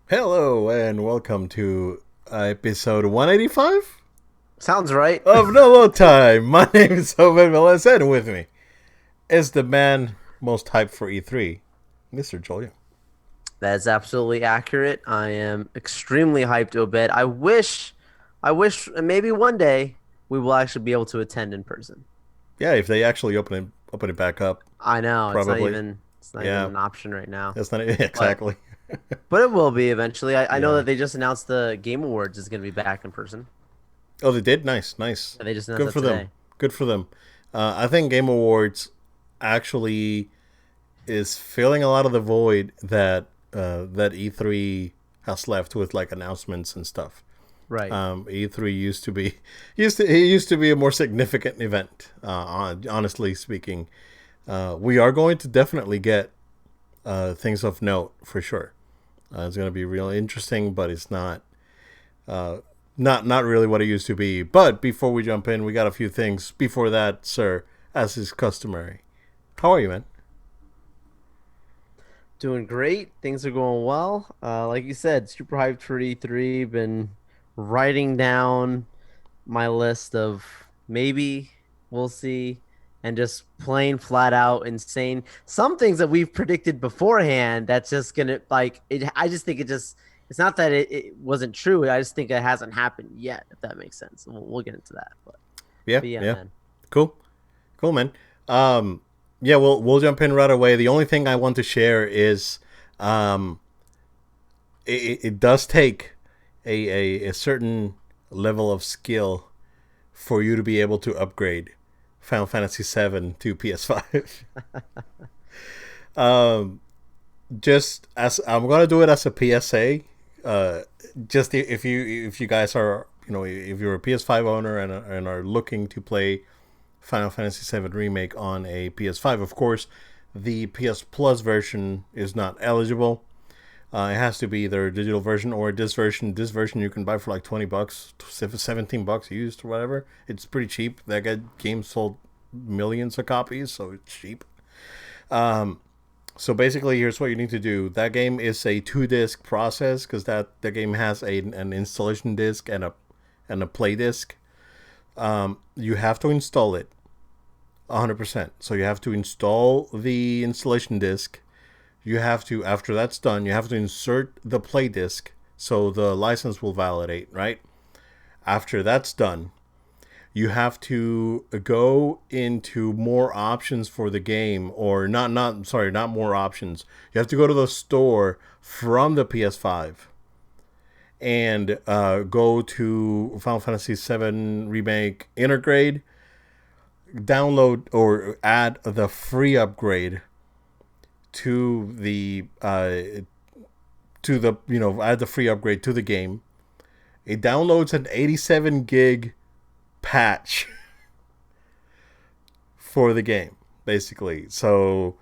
Hello and welcome to episode 185 Sounds right. of No Time. My name is Owen Velez, and with me is the man most hyped for E3, Mr. Joel. That's absolutely accurate. I am extremely hyped to a bit. I wish maybe one day we will actually be able to attend in person. Yeah, if they actually open it back up, I know probably. it's not even Yeah, an option right now. that's not But exactly. but it will be eventually. I know Yeah. that they just announced the Game Awards is going to be back in person. Oh, they did. Nice, nice. They just announced Good that for them. today. Good for them. I think Game Awards actually is filling a lot of the void that E3 has left with like announcements and stuff. Right. E3 used to be a more significant event. Honestly speaking, we are going to definitely get things of note for sure. It's going to be real interesting, but it's not really what it used to be. But before we jump in, we got a few things. Before that, sir, as is customary, how are you, man? Doing great. Things are going well. Like you said, super hyped for E3. Been writing down my list of maybe we'll see and just plain flat out insane. Some things that we've predicted beforehand that's just gonna like it. I just think it's not that it wasn't true. I just think it hasn't happened yet, if that makes sense. We'll get into that. Yeah, But yeah, yeah, man. cool, cool, man. Um, yeah, we'll jump in right away. The only thing I want to share is, um, it does take a certain level of skill for you to be able to upgrade Final Fantasy VII to PS5. um, just as I'm gonna do it as a PSA. Just if you guys are if you're a PS5 owner and are looking to play Final Fantasy VII Remake on a PS5, of course, the PS Plus version is not eligible. It has to be either a digital version or this version. This version you can buy for like $20, $17 used or whatever. It's pretty cheap. That game sold millions of copies, so it's cheap. So basically, here's what you need to do. That game is a 2 disc process because that the game has an installation disc and a play disc. You have to install it 100%. So you have to install the installation disc. You have to, after that's done, you have to insert the play disc so the license will validate, right? After that's done, you have to go into more options for the game, or not more options. You have to go to the store from the PS5 and go to Final Fantasy VII Remake Intergrade, download or add the free upgrade to the add the free upgrade to the game. It downloads an 87 gig patch for the game, basically. So,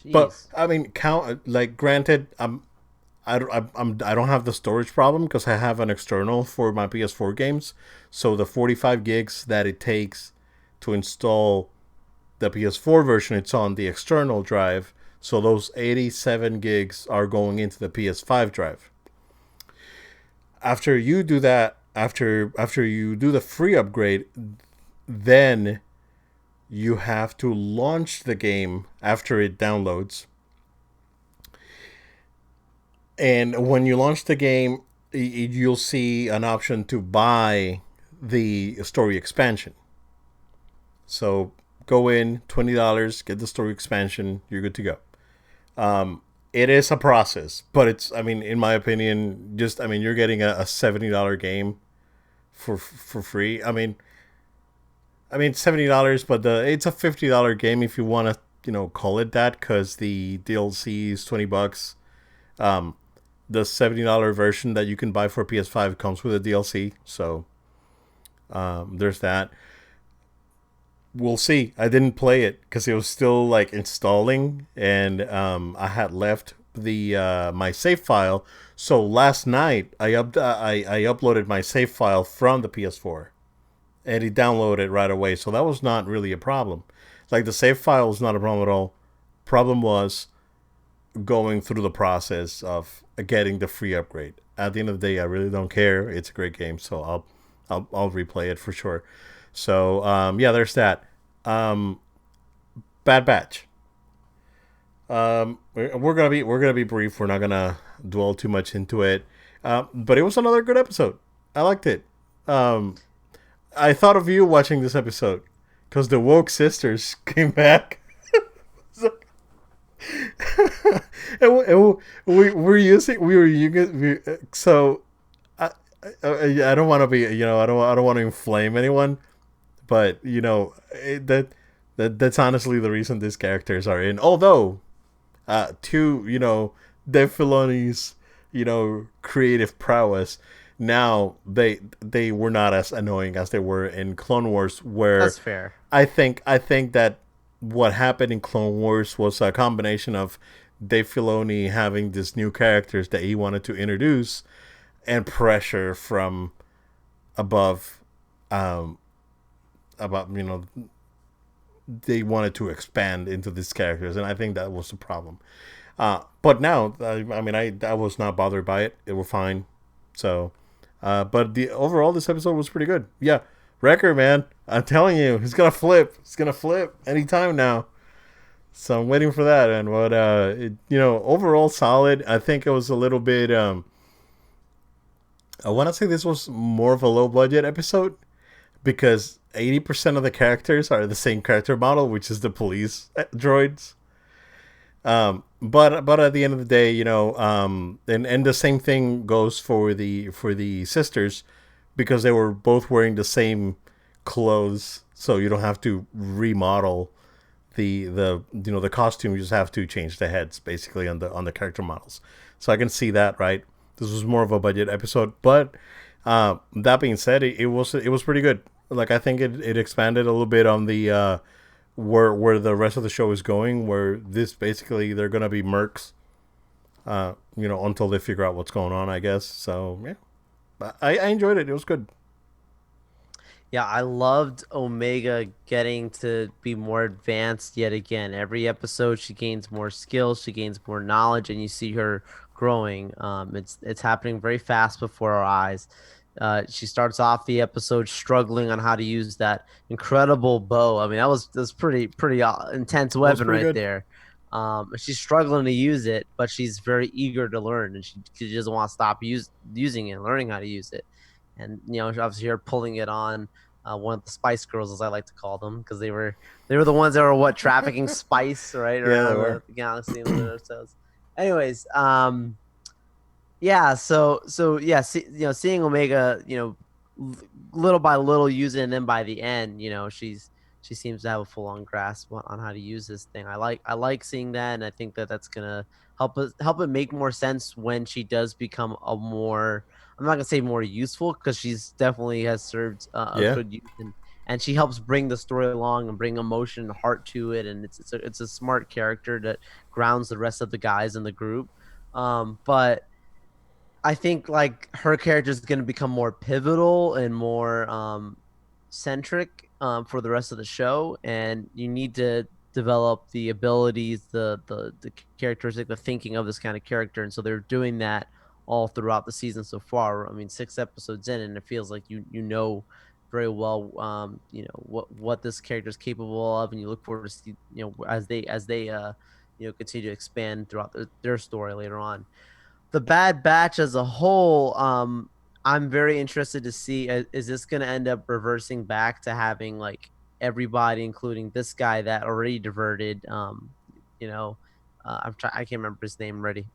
but Jeez. I mean, count like granted, I don't have the storage problem because I have an external for my PS4 games. So the 45 gigs that it takes to install the PS4 version, it's on the external drive. So those 87 gigs are going into the PS5 drive. After you do that, after you do the free upgrade, then you have to launch the game after it downloads. And when you launch the game, you'll see an option to buy the story expansion. So go in, $20, get the story expansion, you're good to go. It is a process, but it's, I mean, in my opinion, you're getting a $70 game for free. I mean $70, but it's a $50 game if you want to call it that because the DLC is $20. Um, the $70 version that you can buy for PS5 comes with a DLC, so there's that. We'll see. I didn't play it because it was still like installing, and I had left the my save file. So last night I uploaded my save file from the PS4, and he downloaded it right away. So that was not really a problem. Like the save file was not a problem at all. Problem was going through the process of getting the free upgrade. At the end of the day, I really don't care. It's a great game, so I'll replay it for sure. So yeah, there's that. Um, Bad Batch. We're gonna be brief. We're not gonna dwell too much into it. But it was another good episode. I liked it. Um, I thought of you watching this episode because the woke sisters came back. So, we were using so I don't want to be I don't want to inflame anyone, but that's honestly the reason these characters are in. Although to Dave Filoni's creative prowess, now they were not as annoying as they were in Clone Wars, where That's fair. I think that what happened in Clone Wars was a combination of Dave Filoni having these new characters that he wanted to introduce and pressure from above, um, about they wanted to expand into these characters, and I think that was the problem. But now, I mean, I was not bothered by it. It was fine. So, but the overall, this episode was pretty good. Yeah, Wrecker, man, I'm telling you, he's gonna flip. He's gonna flip anytime now. So I'm waiting for that. And what, overall solid. I think it was a little bit. I want to say this was more of a low budget episode because 80% of the characters are the same character model, which is the police droids. But at the end of the day, and the same thing goes for the sisters, because they were both wearing the same clothes, so you don't have to remodel the costume. You just have to change the heads basically on the character models. So I can see that, right. This was more of a budget episode, but that being said, it was pretty good. Like I think it expanded a little bit on the where the rest of the show is going. Where this basically they're gonna be mercs, until they figure out what's going on. I guess so. Yeah, but I enjoyed it. It was good. Yeah, I loved Omega getting to be more advanced yet again. Every episode, she gains more skills, she gains more knowledge, and you see her growing. It's happening very fast before our eyes. She starts off the episode struggling on how to use that incredible bow. I mean, that was pretty intense It was weapon pretty right good. there. She's struggling to use it, but she's very eager to learn, and she doesn't want to stop using it and learning how to use it. And obviously, you're pulling it on one of the Spice Girls, as I like to call them, because they were the ones that were what trafficking spice right Yeah, they around were. the galaxy and the ourselves. Anyways, yeah, so yeah, seeing Omega, little by little use it, and then by the end, she seems to have a full on grasp on how to use this thing. I like seeing that, and I think that that's gonna help it make more sense when she does become a more. I'm not gonna say more useful because she's definitely has served a Yeah. good use, and she helps bring the story along and bring emotion and heart to it, and it's a smart character that grounds the rest of the guys in the group. But I think like her character is going to become more pivotal and more centric for the rest of the show, and you need to develop the abilities, the characteristic, the thinking of this kind of character, and so they're doing that all throughout the season so far. I mean, 6 episodes in, and it feels like you know very well, what this character is capable of, and you look forward to see, as they continue to expand throughout their story later on. The Bad Batch as a whole, I'm very interested to see, is this going to end up reversing back to having like everybody, including this guy that already diverted, you know, I can't remember his name already.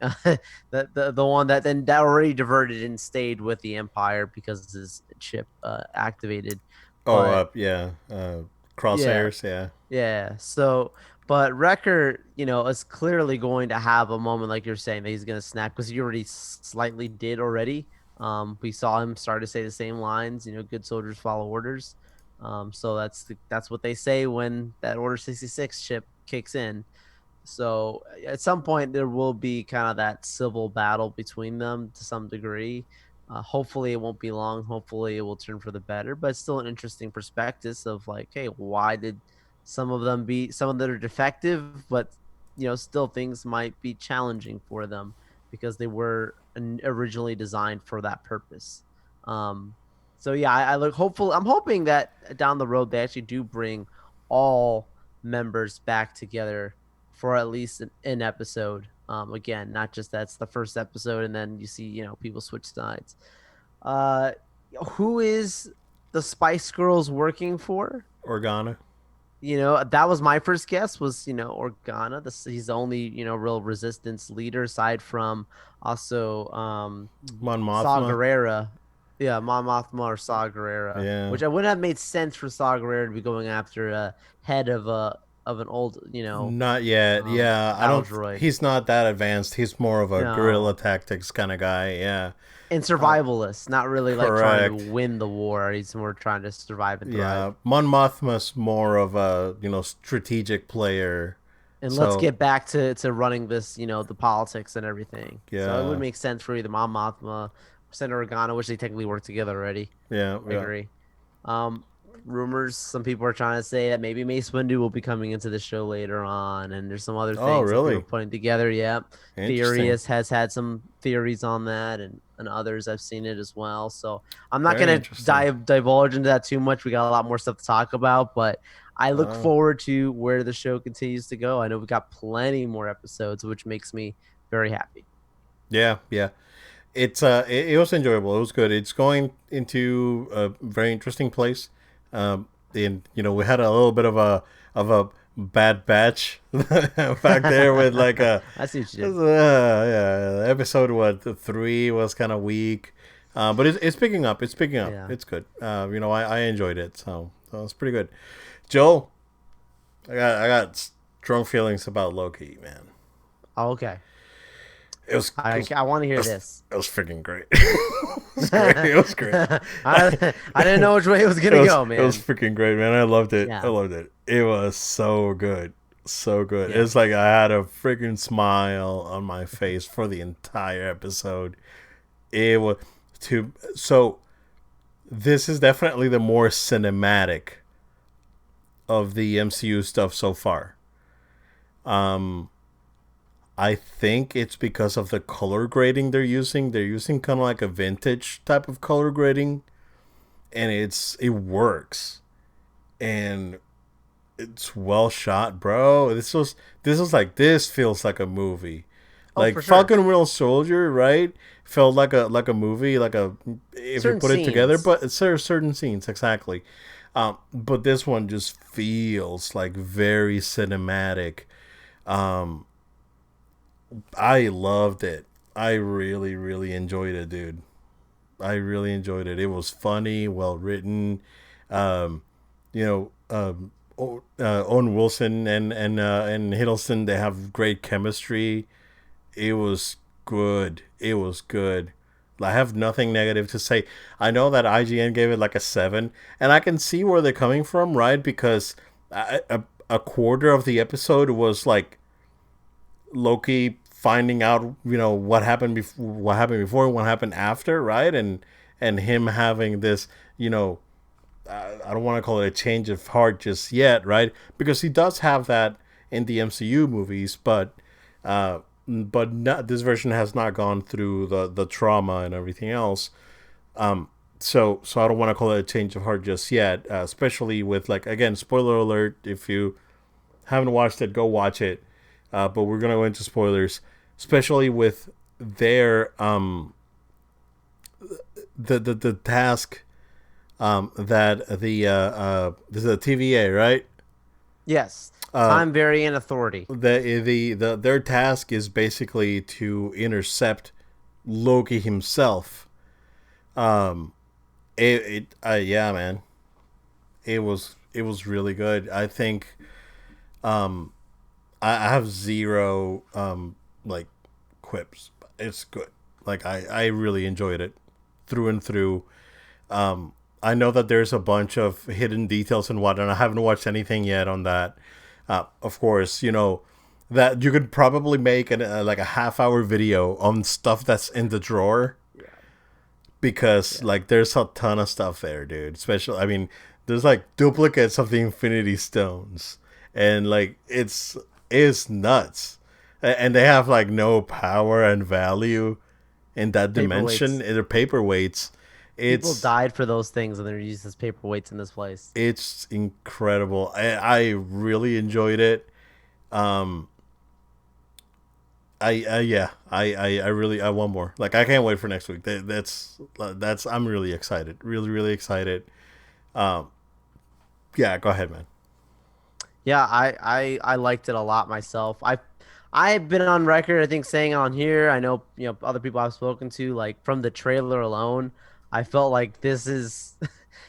The one that already diverted and stayed with the Empire because his chip activated. Oh, But yeah. yeah, Crosshairs. Yeah. yeah. So, But Wrecker, is clearly going to have a moment like you're saying that he's going to snap because he already slightly did already. We saw him start to say the same lines, good soldiers follow orders. So that's what they say when that Order 66 ship kicks in. So at some point there will be kind of that civil battle between them to some degree. Hopefully it won't be long. Hopefully it will turn for the better. But it's still an interesting perspective of like, hey, why did some of them are defective, but still things might be challenging for them because they were originally designed for that purpose. Um, so yeah, I look hopeful. I'm hoping that down the road they actually do bring all members back together for at least an episode. Again, not just that's the first episode and then you see, people switch sides. Uh, who is the Spice Girls working for? Organa. That was my first guess was, Organa. He's the only, real resistance leader aside from also Mon Saw Mothma. Gerrera. Yeah, Mon Mothma or Saw Gerrera, Yeah. which I wouldn't have made sense for Saw Gerrera to be going after a head of an old, Not yet. Yeah, I battle don't. droid. He's not that advanced. He's more of a guerrilla No. tactics kind of guy. Yeah. And Uh, survivalist, not really like trying to correct. win the war. He's more trying to survive and Yeah, thrive. Mon Mothma's more of a strategic player. And let's So get back to running this, the politics and everything. So it would yeah, make sense for either Mon Mothma or Senator Organa, which they technically work together already. yeah, I yeah. agree. Um, Rumors, some people are trying to say that maybe Mace Windu will be coming into the show later on, and there's some other Oh, things that people are really? putting together. Yeah, Interesting. Theory has had some theories on that, and others I've seen it as well. So I'm not Very gonna interesting. divulge into that too much. We got a lot more stuff to talk about, but I look Oh, forward to where the show continues to go. I know we've got plenty more episodes, which makes me very happy. yeah, yeah. It was enjoyable. It was good. It's going into a very interesting place. And we had a little bit of a bad batch back there with like a I see what you did. yeah, episode what 3 was kind of weak. But it's picking up. It's picking up. Yeah. It's good. I enjoyed it. So it's pretty good. Joel, I got strong feelings about Loki, man. Oh, okay. It was it I was I want to it hear was, this. it was freaking great. It was great. It was great. I didn't know which way it was It gonna was go, it was man. freaking great, man. I loved it. I Yeah, loved it. It was so good. So good. yeah. It's like I had a freaking smile on my face for the entire episode. It was to so this is definitely the more cinematic of the MCU stuff so far. Um I think it's because of the color grading they're using. They're using kind of like a vintage type of color grading, and it works, and it's well shot, bro. This feels like a movie, Oh, like for sure. Falcon Winter Soldier, right? Felt like a movie, like a if you Certain put it together. scenes. But there are certain scenes exactly, but this one just feels like very cinematic. Um, I loved it. I really, really enjoyed it, dude. I really enjoyed it. It was funny, well written. Um, you know, Owen Wilson and Hiddleston, they have great chemistry. It was good. It was good. I have nothing negative to say. I know that IGN gave it like a 7, and I can see where they're coming from, right? Because a quarter of the episode was like Loki finding out, what happened before and what happened after, right? And him having this, I don't want to call it a change of heart just yet, right? Because he does have that in the MCU movies, but not, this version has not gone through the trauma and everything else. So I don't want to call it a change of heart just yet, especially with, like, again, spoiler alert. If you haven't watched it, go watch it. But we're gonna go into spoilers, especially with their the task that this is a TVA, right? Yes. Uh, Time, variant, authority. the their task is basically to intercept Loki himself. Um, yeah, man, it was really good. I think I have zero like quips. It's good. Like I really enjoyed it through and through. I know that there's a bunch of hidden details and whatnot. I haven't watched anything yet on that. Of course, you know that you could probably make like a half-hour video on stuff that's in the drawer Yeah, because yeah. like there's a ton of stuff there, dude. Especially, I mean, there's like duplicates of the Infinity Stones, and like it's nuts, and they have like no power and value in that dimension. Paperweights. They're paperweights. People It's died for those things, and they're used as paperweights in this place. it's incredible. I really enjoyed it. Um, I yeah, I really I want more. Like I can't wait for next week. That's I'm really excited. Really excited. Um, yeah, go ahead, man. Yeah, I liked it a lot myself. I've been on record, I think, saying on here. I know, other people I've spoken to, like from the trailer alone, I felt like this is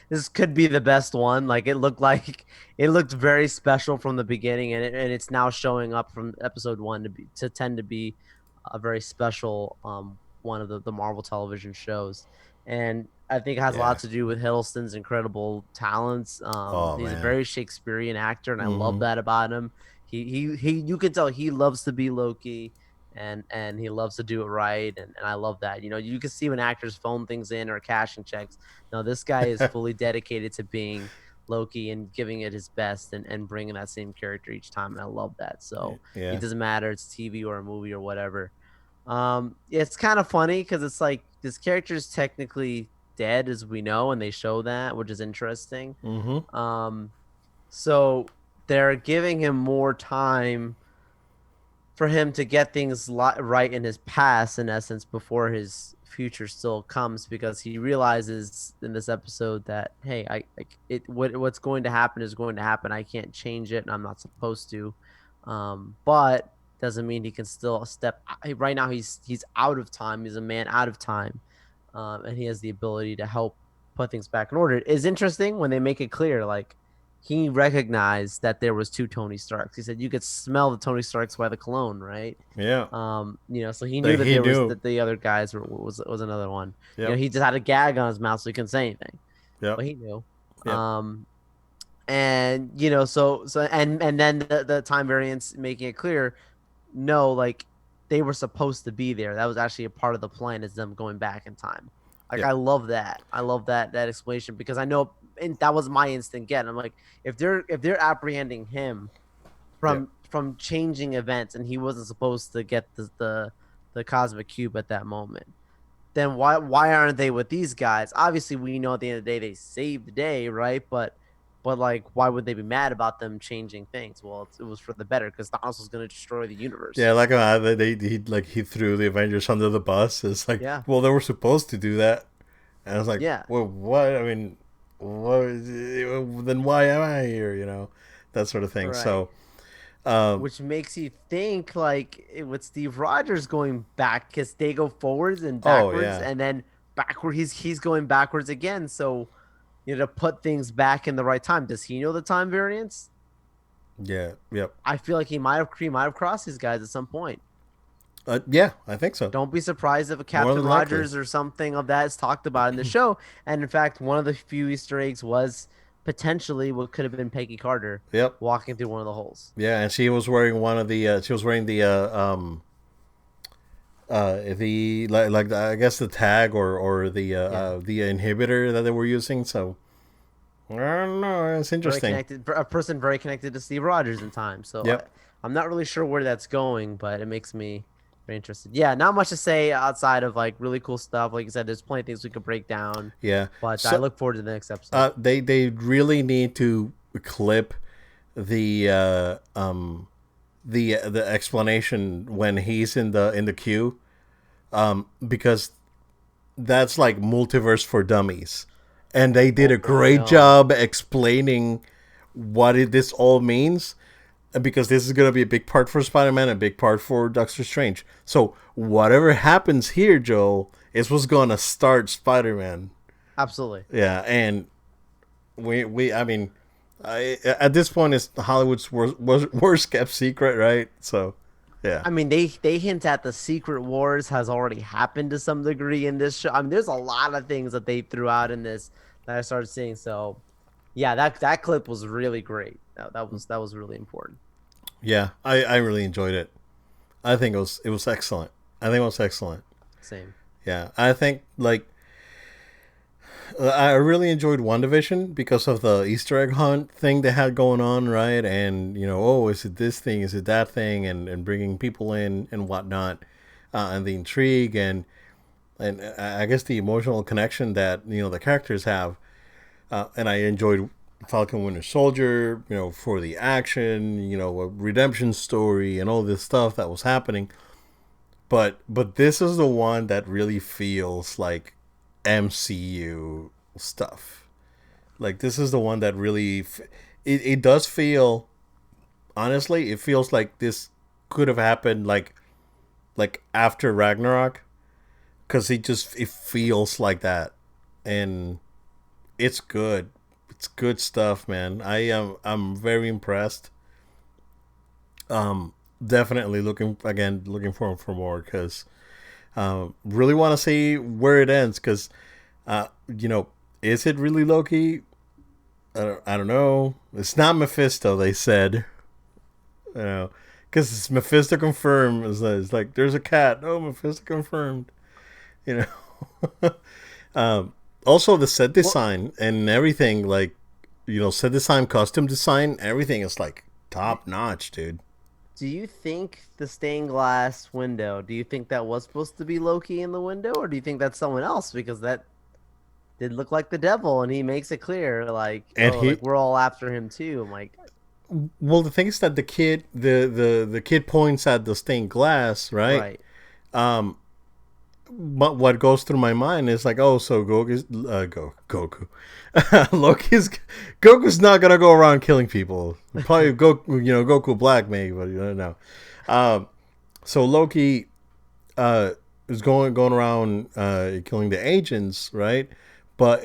this could be the best one. Like it looked very special from the beginning, and it's now showing up from episode 1 to tend to be a very special one of the Marvel television shows. And I think it has a lot Yeah. to do with Hiddleston's incredible talents. Oh He's a man. very Shakespearean actor, and I love Mm-hmm. that about him. He you can tell he loves to be Loki, and he loves to do it right, and I love that. You can see when actors phone things in or cashing checks. No, this guy is fully dedicated to being Loki and giving it his best, and bringing that same character each time, and I love that. So it Yeah. doesn't matter it's TV or a movie or whatever. It's kind of funny because it's like this character is technically dead, as we know, and they show that, which is interesting. Mm-hmm. Um, so they're giving him more time for him to get things right in his past, in essence, before his future still comes, because he realizes in this episode that, hey, what's going to happen is going to happen. I can't change it, and I'm not supposed to. But doesn't mean he can still step. Right now, he's out of time. He's a man out of time, and he has the ability to help put things back in order. It's interesting when they make it clear, like he recognized that there was two Tony Starks. He said you could smell the Tony Starks by the cologne, right? Yeah. So he knew Like that he there was knew. that the other guys was another one. Yep. He just had a gag on his mouth so he couldn't say anything, Yep. but he knew. Yep. Um, and and then the time variance making it clear, no, like they were supposed to be there. That was actually a part of the plan, is them going back in time. Like Yep. I love that. I love that explanation, because I know, and that was my instant get. I'm like, if they're apprehending him Yep. from changing events, and he wasn't supposed to get the cosmic cube at that moment, then why aren't they with these guys? Obviously, we know at the end of the day they saved the day, right? But like, why would they be mad about them changing things? Well, it was for the better, because Thanos was going to destroy the universe. Yeah, like he threw the Avengers under the bus. It's like, Yeah, well, they were supposed to do that, and I was like, yeah, well, what? I mean, what? Then why am I here? You know, that sort of thing. right. So, um, Which makes you think, like, with Steve Rogers going back, because they go forwards and oh backwards, yeah, and then backward. He's going backwards again. So, to put things back in the right time. Does he know the time variance? yeah, yep, I feel like he might have crossed these guys at some point. yeah, I think so. Don't be surprised if a More Captain than likely. Rogers or something of that is talked about in the show. And in fact, one of the few Easter eggs was potentially what could have been Peggy Carter Yep. walking through one of the holes. Yeah, and she was wearing one of the. She was wearing the like I guess the tag or Yeah, the inhibitor that they were using. So I don't know. It's very interesting. connected, a person very connected to Steve Rogers in time. So Yep. I'm not really sure where that's going, but it makes me very interested. Yeah, not much to say outside of like really cool stuff. Like you said, there's plenty of things we could break down, Yeah. but I So look forward to the next episode. they really need to clip the the explanation when he's in the queue because that's like multiverse for dummies, and they did a Oh great no. job explaining this all means because this is going to be a big part for Spider-Man, a big part for Doctor Strange. So whatever happens here, Joel, is what's going to start Spider-Man. Absolutely. Yeah, and we I mean, At this point, it's Hollywood's worst kept secret, right? So, yeah, I mean, they hint at the Secret Wars has already happened to some degree in this show. I mean, there's a lot of things that they threw out in this that I started seeing. So, yeah, that clip was really great. That was really important. yeah, I really enjoyed it. I think it was excellent. I think it was excellent. Same. Yeah, I think like I really enjoyed WandaVision because of the Easter egg hunt thing they had going on, right? And oh, is it this thing? Is it that thing? And bringing people in and whatnot, and the intrigue and I guess the emotional connection that the characters have. And I enjoyed Falcon Winter Soldier, for the action, a redemption story, and all this stuff that was happening. But this is the one that really feels like MCU stuff. Like this is the one that really it does feel, honestly, it feels like this could have happened like after Ragnarok, cuz it feels like that, and it's good. It's good stuff, man. I'm very impressed. Definitely looking forward for more, cuz really want to see where it ends, cuz uh you know, is it really Loki? I don't know. It's not Mephisto, they said. You know, because it's Mephisto confirmed. It's like there's a cat. Oh, Mephisto confirmed. You know. Also, the set Well, design and everything, like set design, costume design, everything is like top notch, dude. do you think the stained glass window, do you think that was supposed to be Loki in the window, or do you think that's someone else? Because that did look like the devil, and he makes it clear, like, And oh, he, like we're all after him too. I'm like, well, the thing is that the kid points at the stained glass, right? right. But what goes through my mind is like, oh, so Goku, Loki's Goku's not gonna go around killing people. Probably Goku Black maybe, but no. Um, so Loki is going around killing the agents, right? But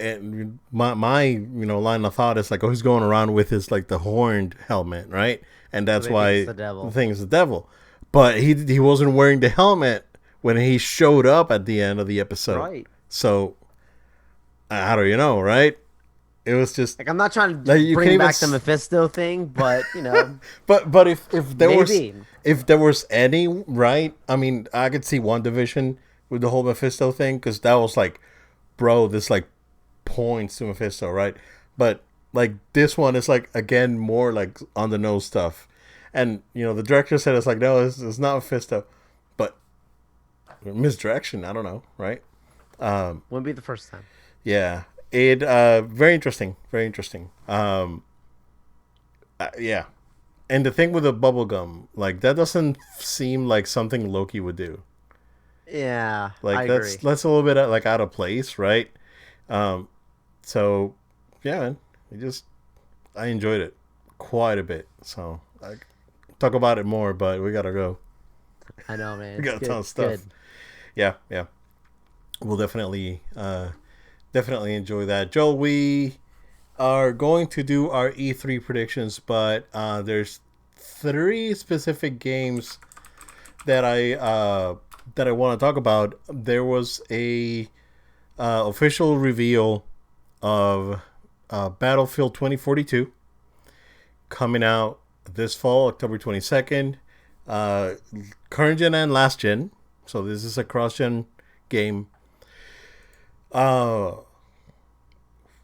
my line of thought is like, oh, he's going around with his like the horned helmet, right? And So that's they think it's why the the devil. thing is the devil. But he wasn't wearing the helmet when he showed up at the end of the episode. Right. So how do you know, right? It was just Like I'm not trying to like you can bring even. back the Mephisto thing, but But if there was maybe. any, right, I mean, I could see WandaVision with the whole Mephisto thing, because that was like, bro, this like points to Mephisto, right? But like this one is like again more like on the nose stuff, and the director said it's like, no, it's not Mephisto, but misdirection. I don't know, right? Wouldn't be the first time. Yeah, it very interesting, very interesting. Yeah, and the thing with the bubble gum, like that doesn't seem like something Loki would do. Yeah, I Like agree. that's a little bit like out of place, right? Um, so yeah, man, it just I enjoyed it quite a bit. So I talk about it more, but we gotta go. I know, man. We It's got a good. ton of It's stuff. good. Yeah, yeah. We'll definitely enjoy that, Joel. We are going to do our E3 predictions, but there's three specific games that I want to talk about. There was a official reveal of Battlefield 2042 coming out this fall, October 22nd. Uh, Current gen and last gen, so this is a cross gen game. Uh,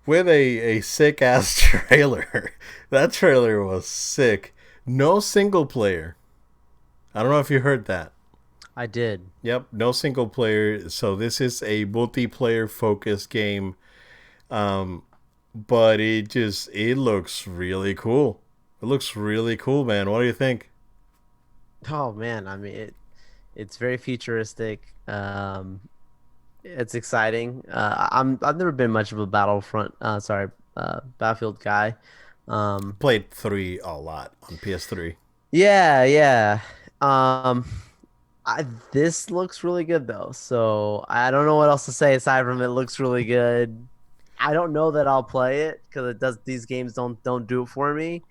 with a sick ass trailer. That trailer was sick. No single player. I don't know if you heard that. I did. Yep, no single player. So this is a multiplayer focused game. Um, but it looks really cool. It looks really cool, man. What do you think? Oh man, I mean it's very futuristic. It's exciting. I've never been much of a Battlefield guy. Um, Played 3 a lot on PS3. yeah, yeah. Um, this looks really good though. So I don't know what else to say aside from it looks really good. I don't know that I'll play it because it does these games don't do it for me.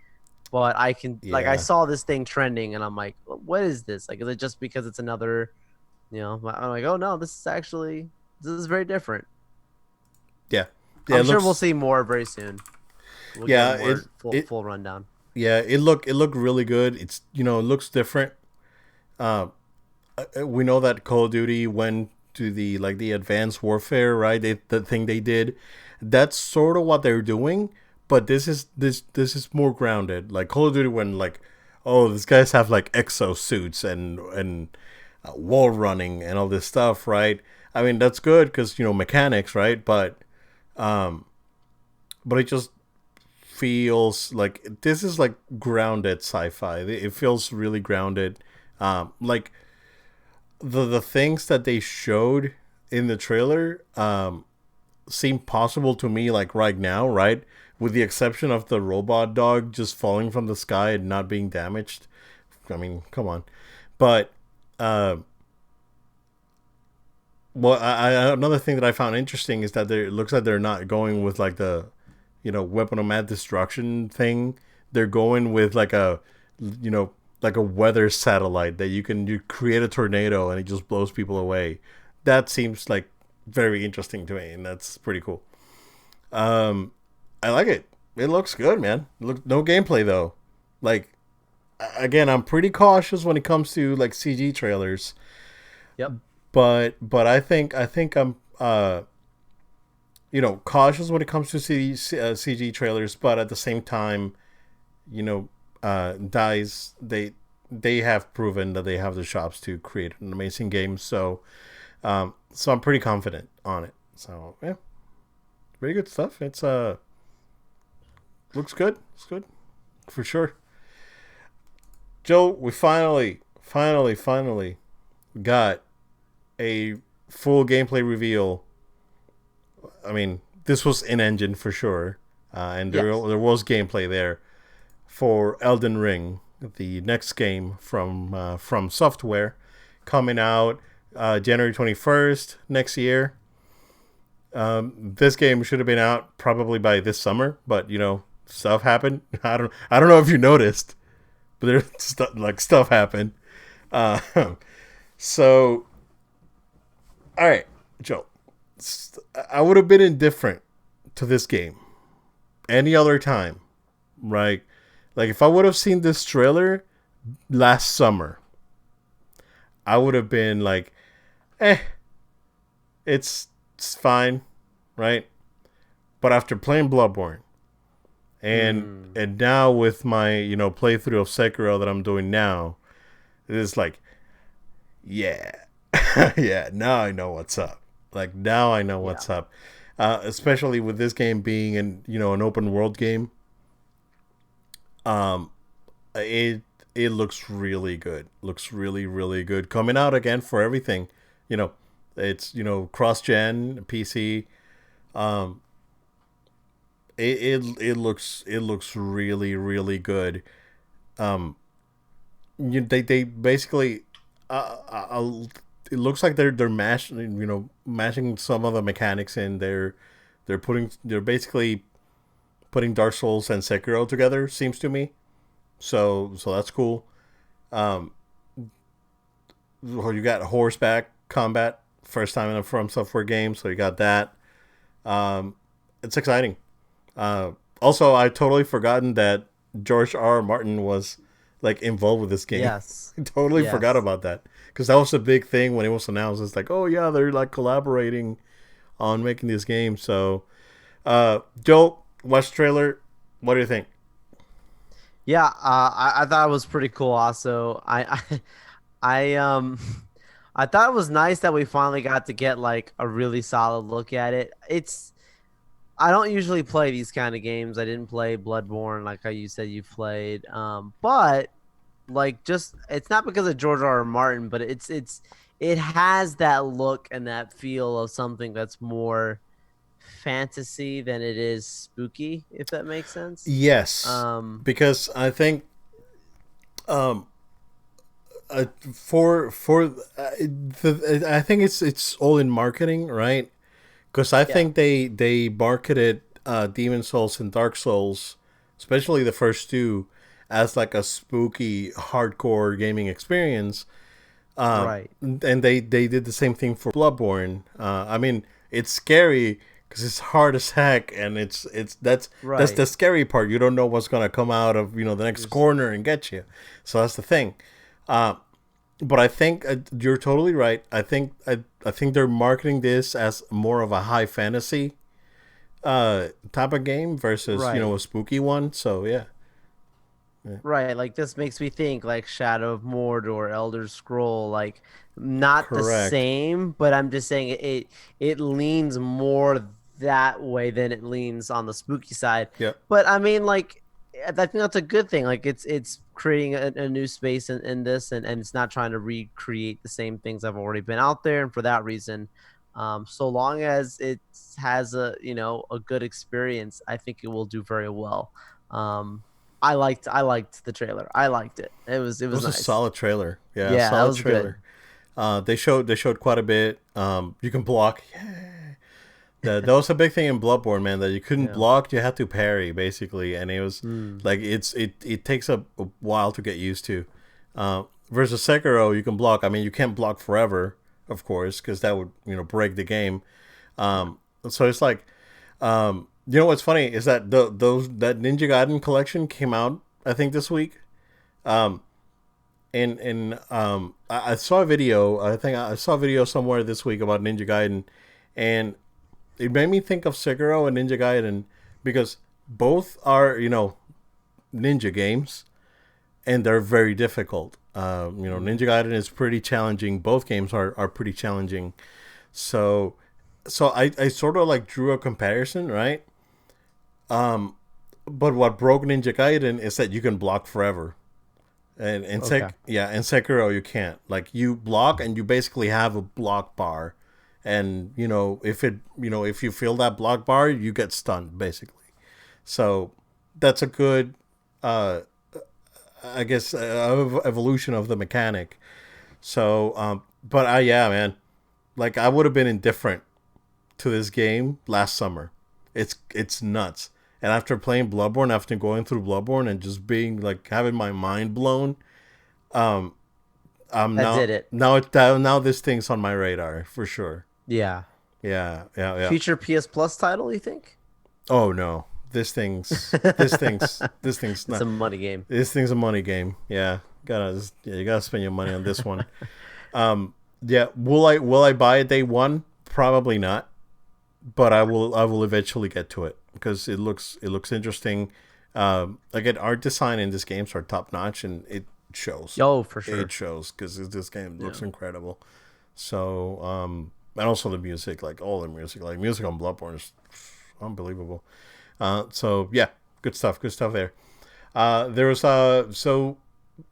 But I can like I Yeah, saw this thing trending and I'm like, what is this? Like, is it just because it's another? I'm like, oh no, this is very different. yeah, yeah. I'm It sure we'll looks, see more very soon. We'll get a yeah, more it full rundown. yeah, it looked really good. It's it looks different. Uh, we know that Call of Duty went to the like the advanced warfare, right? The thing they did, that's sort of what they're doing, but this is more grounded. Like Call of Duty, when like, oh, these guys have like exosuits and wall running and all this stuff, right? I mean, that's good because mechanics, right? But it just feels like this is like grounded sci-fi. It feels really grounded. Like the things that they showed in the trailer seem possible to me like right now, right? With the exception of the robot dog just falling from the sky and not being damaged. I mean, come on. But uh, another thing that I found interesting is that it looks like they're not going with like the weapon of mass destruction thing. They're going with like a you know like a weather satellite that you create a tornado and it just blows people away. That seems like very interesting to me, and that's pretty cool. Um, I like it. It looks good, man. Look, no gameplay though. Like again, I'm pretty cautious when it comes to like CG trailers, Yep. but I think I'm cautious when it comes to CG trailers, but at the same time, you know, Dice they have proven that they have the shops to create an amazing game. So I'm pretty confident on it. So yeah, pretty good stuff. It's looks good. It's good for sure. Joe, we finally got a full gameplay reveal. I mean, this was in engine for sure, and Yes. there was gameplay there for Elden Ring, the next game from Software, coming out January 21st next year. This game should have been out probably by this summer, but stuff happened. I don't know if you noticed, but there's stuff happened. Uh, so all right, Joe, I would have been indifferent to this game any other time, right? Like if I would have seen this trailer last summer, I would have been like, eh, it's fine, right? But after playing Bloodborne and Hmm. and now with my playthrough of Sekiro that I'm doing now, it's like, yeah, yeah. Now I know what's up. Like now I know Yeah. what's up. Especially with this game being an open world game. Um, it looks really good. Looks really really good. Coming out again for everything. You know, it's cross gen PC. Um, it looks really really good. Um, they basically it looks like they're mashing some of the mechanics in. They're basically putting Dark Souls and Sekiro together. Seems to me. So that's cool. Um, you got horseback combat first time in a From Software game, so you got that. Um, it's exciting. Also, I totally forgotten that George R. R. Martin was like involved with this game. Yes. I totally forgot Yes. about that because that was a big thing when it was announced. It's like, oh yeah, they're like collaborating on making this game. So, Joe, watch the trailer. What do you think? Yeah. I thought it was pretty cool. Also, I I thought it was nice that we finally got to get like a really solid look at it. I don't usually play these kind of games. I didn't play Bloodborne like how you said you played. But like just it's not because of George R. R. Martin, but it has that look and that feel of something that's more fantasy than it is spooky, if that makes sense. Yes, Um, because I think um, for I think it's all in marketing, right? Because I Yeah. think they marketed Demon Souls and Dark Souls, especially the first two, as like a spooky, hardcore gaming experience. Right. And they did the same thing for Bloodborne. I mean, it's scary because it's hard as heck, and it's that's Right. the scary part. You don't know what's gonna come out of the next There's corner and get you. So that's the thing. Uh, but I think you're totally right. I think they're marketing this as more of a high fantasy type of game versus right. a spooky one. So yeah, Right, like this makes me think like Shadow of Mordor, Elder Scroll, like not the correct. same, but I'm just saying it leans more that way than it leans on the spooky side. Yep. But I mean, like I think that's a good thing. Like it's creating a new space in this, and it's not trying to recreate the same things I've already been out there. And for that reason, so long as it has a good experience, I think it will do very well. Um, I liked the trailer. I liked it. It It was was a nice. solid trailer. Yeah, Yeah, that solid was good. trailer. They showed quite a bit. You can block. That was a big thing in Bloodborne, man. That you couldn't Yeah. block, you had to parry basically, and it was Mm. like it takes a while to get used to. Versus Sekiro, you can block. I mean, you can't block forever, of course, because that would break the game. Right. So it's like, what's funny is that that Ninja Gaiden collection came out I think this week. I saw a video. I think I saw a video somewhere this week about Ninja Gaiden, and it made me think of Sekiro and Ninja Gaiden because both are ninja games and they're very difficult. Mm. Ninja Gaiden is pretty challenging. Both games are pretty challenging. So I sort of like drew a comparison, right? But what broke Ninja Gaiden is that you can block forever. Okay. In Sekiro you can't. Like you block and you basically have a block bar, and if you feel that block bar, you get stunned basically. So that's a good, uh, I guess, evolution of the mechanic. So, but yeah, man, like I would have been indifferent to this game last summer. It's nuts. And after playing Bloodborne, after going through Bloodborne and just being like having my mind blown, I'm That now did it. now this thing's on my radar for sure. Yeah. Yeah, yeah, yeah. Future PS Plus title, you think? Oh no, this thing's It's not. a money game. This thing's a money game. Yeah, you gotta spend your money on this one. Yeah, will I buy it day one? Probably not, but I will eventually get to it because it looks interesting. Again, art design in this games are top notch, and it shows. Yo, for It sure. shows because this game Yeah. looks incredible. So, and also the music, like all the music, like music on Bloodborne is unbelievable. So yeah, good stuff. Good stuff there. There was so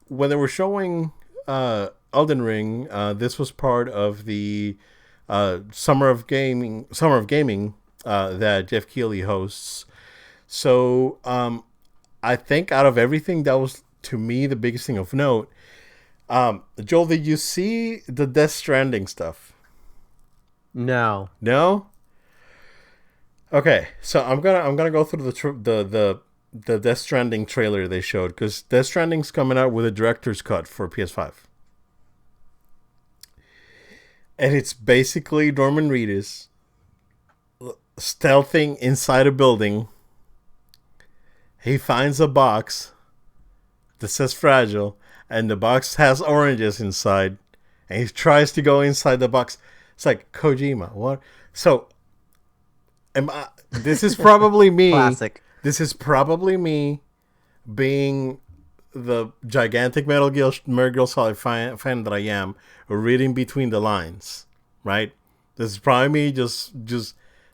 when they were showing Elden Ring, this was part of the Summer of Gaming that Jeff Keighley hosts. So I think out of everything, that was to me the biggest thing of note. Joel, did you see the Death Stranding stuff? No. No. Okay, so I'm gonna go through the Death Stranding trailer they showed because Death Stranding's coming out with a director's cut for PS5, and it's basically Norman Reedus stealthing inside a building. He finds a box that says fragile, and the box has oranges inside, and he tries to go inside the box. It's like Kojima. What? So this is probably me. Classic. This is probably me being the gigantic Metal Gear Solid fan that I am, reading between the lines, right? This is probably me just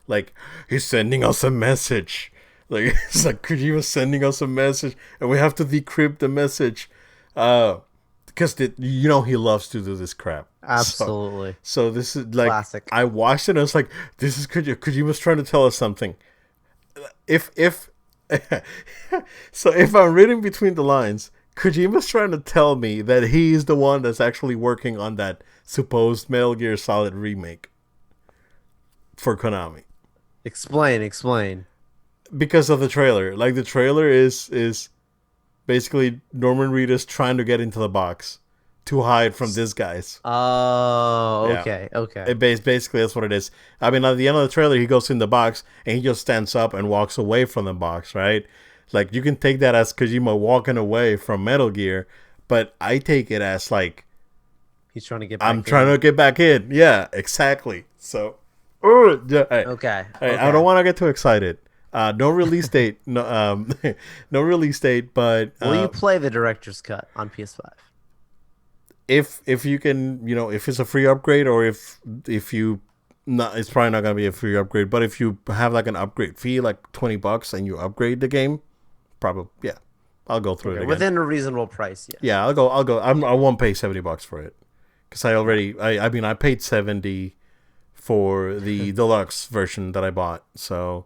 like he's sending us a message. Like it's like Kojima's sending us a message, and we have to decrypt the message, because he loves to do this crap. So Absolutely. so this is like Classic. I watched it and I was like, this is Kojima's trying to tell us something. If so if I'm reading between the lines, Kojima's trying to tell me that he's the one that's actually working on that supposed Metal Gear Solid remake. for Konami Explain, explain. because of the trailer. Like the trailer is basically Norman Reedus trying to get into the box to hide from these guys. Oh, Yeah. okay, okay. Basically, that's what it is. I mean, at the end of the trailer, he goes in the box and he just stands up and walks away from the box, right? Like, you can take that as Kojima walking away from Metal Gear, but I take it as, like, He's trying to get I'm back trying in. to get back in. Yeah, exactly. So, yeah, Okay, I don't okay. want to get too excited. No release date. No, no release date, but Will you play the director's cut on PS5? if you can, if it's a free upgrade, or if you not, it's probably not gonna be a free upgrade, but if you have like an upgrade fee, like $20, and you upgrade the game, probably, yeah, I'll go through Okay, it again. within a reasonable price, yes. Yeah, I'll go. I won't pay $70 for it because I Right. already I mean I paid 70 for the deluxe version that I bought, so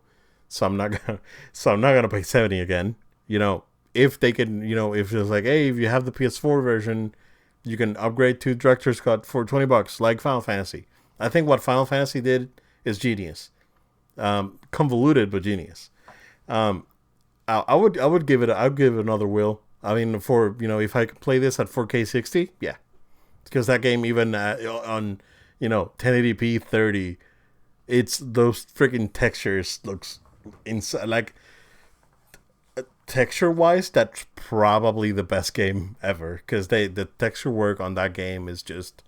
I'm not gonna so I'm not gonna pay 70 again. If they can, if it's like, hey, if you have the PS4 version, you can upgrade to director's cut for $20, like Final Fantasy. I think what Final Fantasy did is genius, convoluted but genius. Um, I would give it. I'd give it another will. I mean, for if I could play this at 4K 60, yeah, because that game even on 1080p 30, it's those freaking textures looks inside like texture wise, that's probably the best game ever because the texture work on that game is just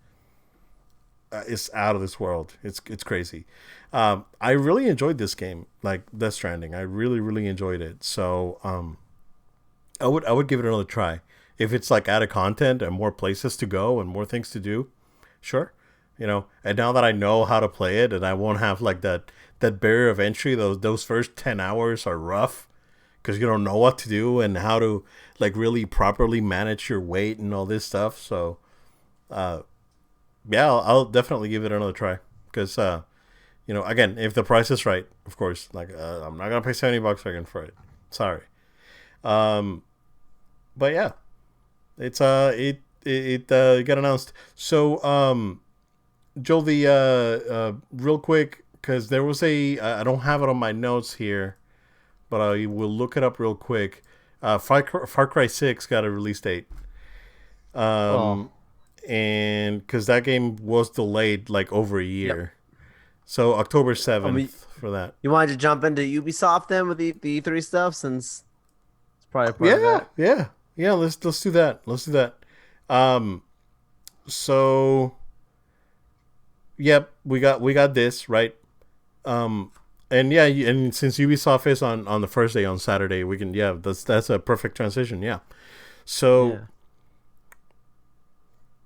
it's out of this world. It's crazy. I really enjoyed this game, like Death Stranding. I really really enjoyed it. So I would give it another try if it's like added content and more places to go and more things to do. Sure, And now that I know how to play it, and I won't have like that barrier of entry. Those first 10 hours are rough because you don't know what to do and how to like really properly manage your weight and all this stuff. So yeah, I'll definitely give it another try because again, if the price is right, of course, like I'm not gonna pay $70 again for it. Sorry. Um, but yeah, it got announced. So Joel, the real quick, because there was I don't have it on my notes here, but I will look it up real quick. Far Cry 6 got a release date. Oh, And because that game was delayed like over a yep. year. So October I mean, 7th for that. you wanted to jump into Ubisoft then with the E3 stuff since it's probably a part of Yeah, that. yeah. Yeah, let's do that. Let's do that. Um so yep, we got this, right? Um and yeah, and since Ubisoft is on the first day on Saturday, we can, yeah, that's a perfect transition, yeah. So Yeah.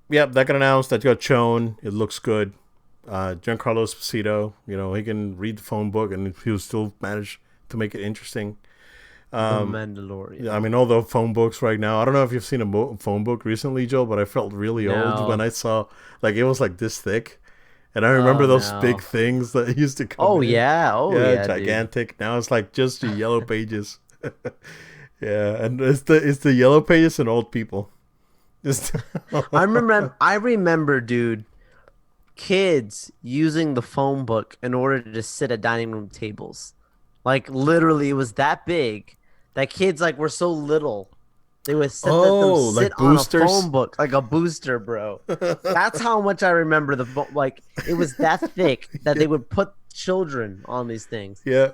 yeah, that got announced, that got shown. It looks good. Giancarlo Esposito, he can read the phone book and he'll still manage to make it interesting. The Yeah, I Mandalorian. mean, all the phone books right now. I don't know if you've seen a phone book recently, Joe, but I felt really old when No. I saw, like, it was like this thick. And I remember Oh those big no. things that used to come Oh in. yeah. Oh Yeah, yeah, dude. gigantic. Now it's like just the yellow pages. Yeah, and it's the yellow pages and old people. Just I remember, dude, kids using the phone book in order to just sit at dining room tables. Like literally, it was that big that kids like were so little they would oh, sit like on a boosters. phone book like a booster, bro. That's how much I remember like it was that thick that they would put children on these things. Yeah,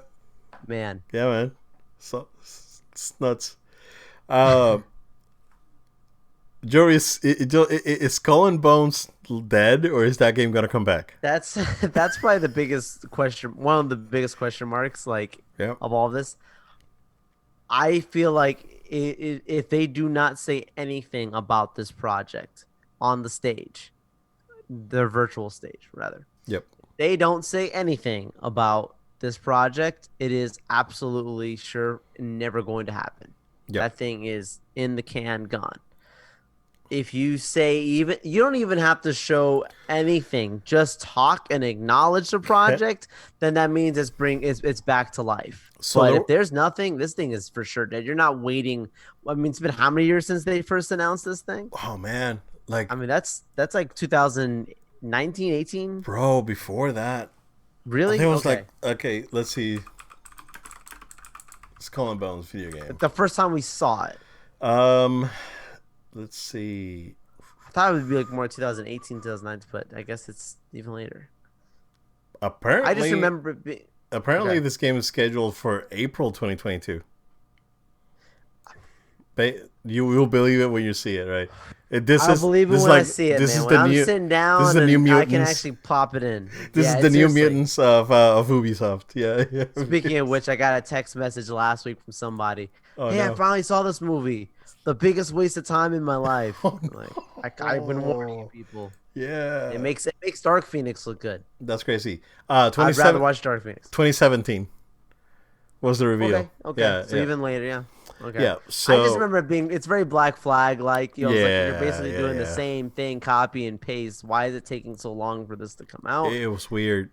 Man, yeah, man. So it's nuts. Uh, Joe, is Skull and Bones dead, or is that game gonna come back? that's that's probably the biggest question, one of the biggest question marks like Yeah. of all of this. I feel like if they do not say anything about this project on the stage, their virtual stage rather, Yep. they don't say anything about this project, it is absolutely sure never going to happen. Yep. That thing is in the can, gone. If you say, even you don't even have to show anything, just talk and acknowledge the project, then that means it's back to life. So But there. if there's nothing, this thing is for sure dead. You're not waiting. I mean, it's been how many years since they first announced this thing? Oh man, I like, mean, that's like 2019, 18. bro, before that, I think Really? it was like Okay. okay. Let's see. Skull and Bones video game. The first time we saw it, Um, let's see. I thought it would be like more 2018, 2019, but I guess it's even later. I just Apparently, remember it being apparently, okay. this game is scheduled for April 2022. You will believe it when you see it, right? This I'll is believe it this is when I like see it, this man. is When the I'm new sitting this is down the new and I can mutants. actually plop it in. This is Yeah, the it's new seriously. mutants of Ubisoft. Yeah, Speaking yeah. of which, I got a text message last week from somebody. Oh Hey, I no. finally saw this movie. The biggest waste of time in my life. Oh I'm like, I've been warning you no. people. Yeah. It makes Dark Phoenix look good. That's crazy. I'd rather watch Dark Phoenix. 2017 was the reveal. Okay, okay. Yeah, So yeah. even later, yeah. Okay. Yeah. I just So remember it being it's very Black Flag like, it's like you're yeah, basically yeah, doing the yeah. same thing, copy and paste. Why is it taking so long for this to come out? It was weird.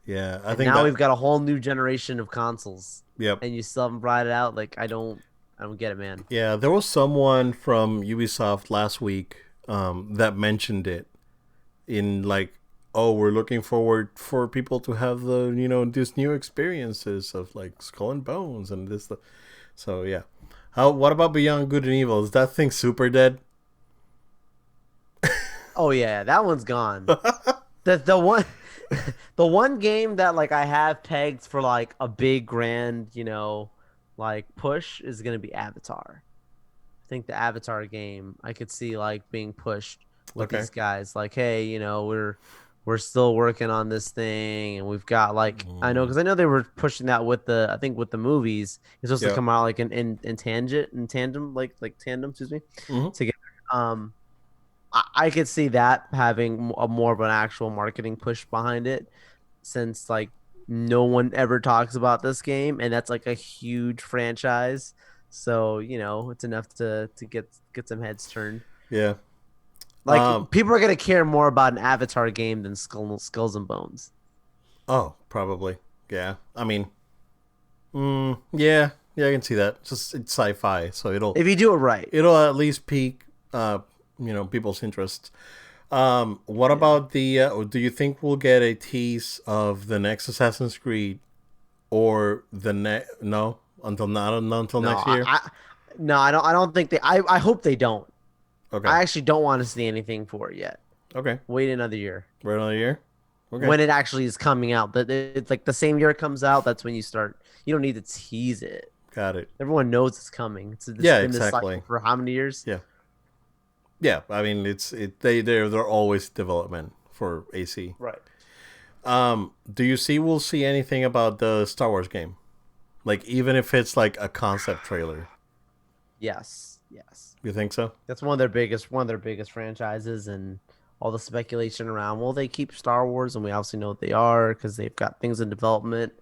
Yeah, I And think now that. we've got a whole new generation of consoles Yep. and you still haven't brought it out. Like I don't get it, man. Yeah, there was someone from Ubisoft last week that mentioned it in like, oh, we're looking forward for people to have the these new experiences of like Skull and Bones and this. So yeah, how? What about Beyond Good and Evil? Is that thing super dead? Oh yeah, that one's gone. The one the one game that like I have pegged for like a big grand, like push is gonna be Avatar. I think the Avatar game I could see like being pushed with Okay. these guys. Like, hey, we're still working on this thing, and we've got like Mm, I know they were pushing that with the I think with the movies. It's supposed to yeah. come out like in tandem, like tandem, excuse me, Hmm. together. Um, I could see that having a more of an actual marketing push behind it, since like no one ever talks about this game, and that's like a huge franchise. So it's enough to get some heads turned. Yeah. Like Um. people are gonna care more about an Avatar game than Skulls and Bones. Oh, probably. Yeah. I mean, yeah, yeah, I can see that. It's sci-fi, so If you do it right. it'll at least pique people's interest. What Yeah. about the? Do you think we'll get a tease of the next Assassin's Creed or the next? No, not until No, next year. no, I don't think they. I hope they don't. Okay, I actually don't want to see anything for it yet. okay, Wait another year. right another year. Okay, When it actually is coming out. That it's like the same year it comes out. That's when you start. You don't need to tease it. got it. Everyone knows it's coming. It's Yeah, been this exactly. cycle for how many years? Yeah, yeah. I mean, they're always development for AC. Right. Do you see we'll see anything about the Star Wars game? Like even if it's like a concept trailer. Yes. Yes. You think so? That's one of their biggest franchises, and all the speculation around. Well, they keep Star Wars, and we obviously know what they are because they've got things in development.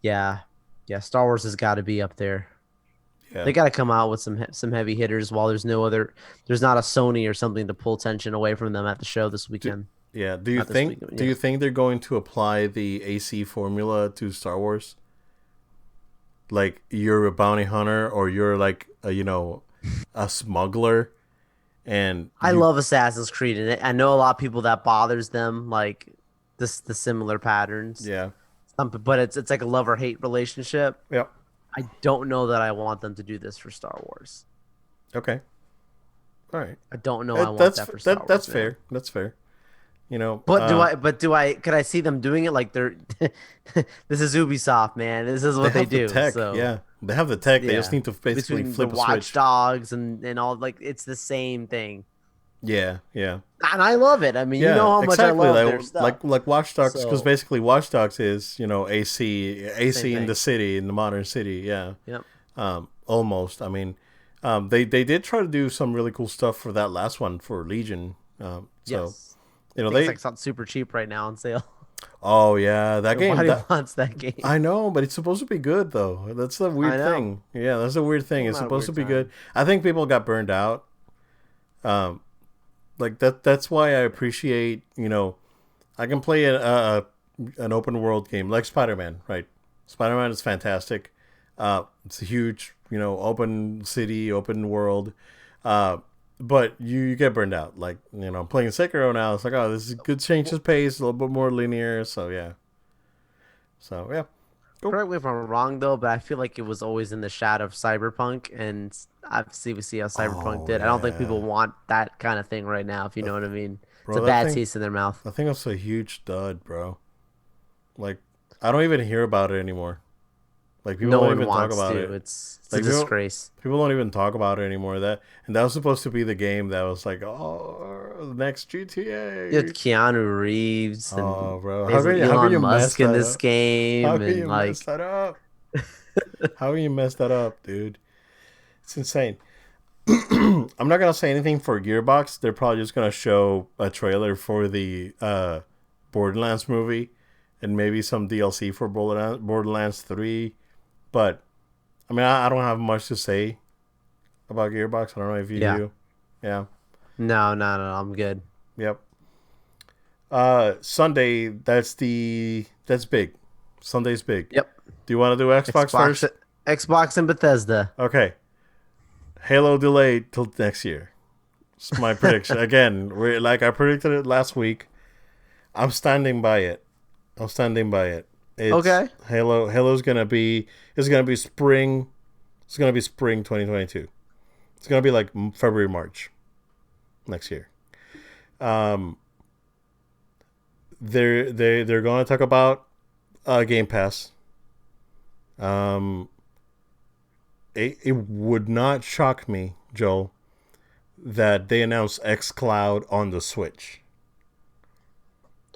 Yeah. Yeah. Star Wars has got to be up there. Yeah. They got to come out with some heavy hitters while there's not a Sony or something to pull tension away from them at the show this Do, weekend. yeah. Not this weekend. Do Yeah. you think they're going to apply the AC formula to Star Wars? Like you're a bounty hunter or you're like a smuggler and I you love Assassin's Creed, and I know a lot of people that bothers them, like the similar patterns. yeah. But it's like a love or hate relationship. Yep. I don't know that I want them to do this for Star Wars. Okay. All right. I don't know I want that for Star That's Wars, man. fair. That's fair. You know, Could I see them doing it like they're this is Ubisoft, man. This is they what they have the do. tech. So, Yeah. They have the tech. They just yeah. need to basically Between the flip a Watch switch. Dogs and all, like it's the same thing. Yeah. Yeah. And I love it. I mean, you know Yeah, how much I exactly. love their stuff. Like Watch Dogs, because So, basically Watch Dogs is same AC in the thing. city, in the modern city. Yeah, Yep. almost. I mean, they did try to do some really cool stuff for that last one for Legion. So Yes. I think it's they. like something super cheap right now on sale. Oh yeah, that game. Nobody That wants that game. I know, but it's supposed to be good though. That's the I weird know. thing. Yeah, that's a weird thing. Came It's out a supposed to weird be good. time. I think people got burned out. Um, like that's why I appreciate I can play an open world game like Spider-Man, right? Spider-Man is fantastic. It's a huge open city, open world. But you get burned out. Like I'm playing Sekiro now. It's like, oh, this is good, change of pace, a little bit more linear. So yeah. So yeah, cool. Correct me if I'm wrong though, but I feel like it was always in the shadow of Cyberpunk, and obviously we see how Cyberpunk Oh did. I don't think yeah, people want that kind of thing right now, if you know what I mean. It's bro, a bad taste in their mouth. that thing was a huge dud, bro. Like, I don't even hear about it anymore. Like, people No don't one even talk wants about to. it. It's a Like, disgrace. people don't even talk about it anymore. That was supposed to be the game that was like, oh, the next With GTA. Keanu Reeves and Oh, bro, basically how can Elon you mess Musk in that this up? How game, can you and mess like, that up? How can you mess that up, dude? It's insane. I'm not gonna say anything for Gearbox. They're probably just gonna show a trailer for the Borderlands movie, and maybe some DLC for Borderlands 3. But I mean, I don't have much to say about Gearbox. I don't know if you yeah, do. Yeah. no, I'm good. Yep. Sunday. That's big. Sunday's big. Yep. Do you want to do Xbox Xbox, first? Xbox and Bethesda. Okay. Halo delayed till next year. It's my prediction. Again, we're like I predicted it last week. I'm standing by it. I'm standing by it. It's Okay. Halo. Halo's gonna be. It's gonna be spring. It's gonna be spring 2022. It's gonna be like February, March next year. Um, they're gonna talk about Game Pass. Um, it would not shock me, Joel, that they announce XCloud on the Switch.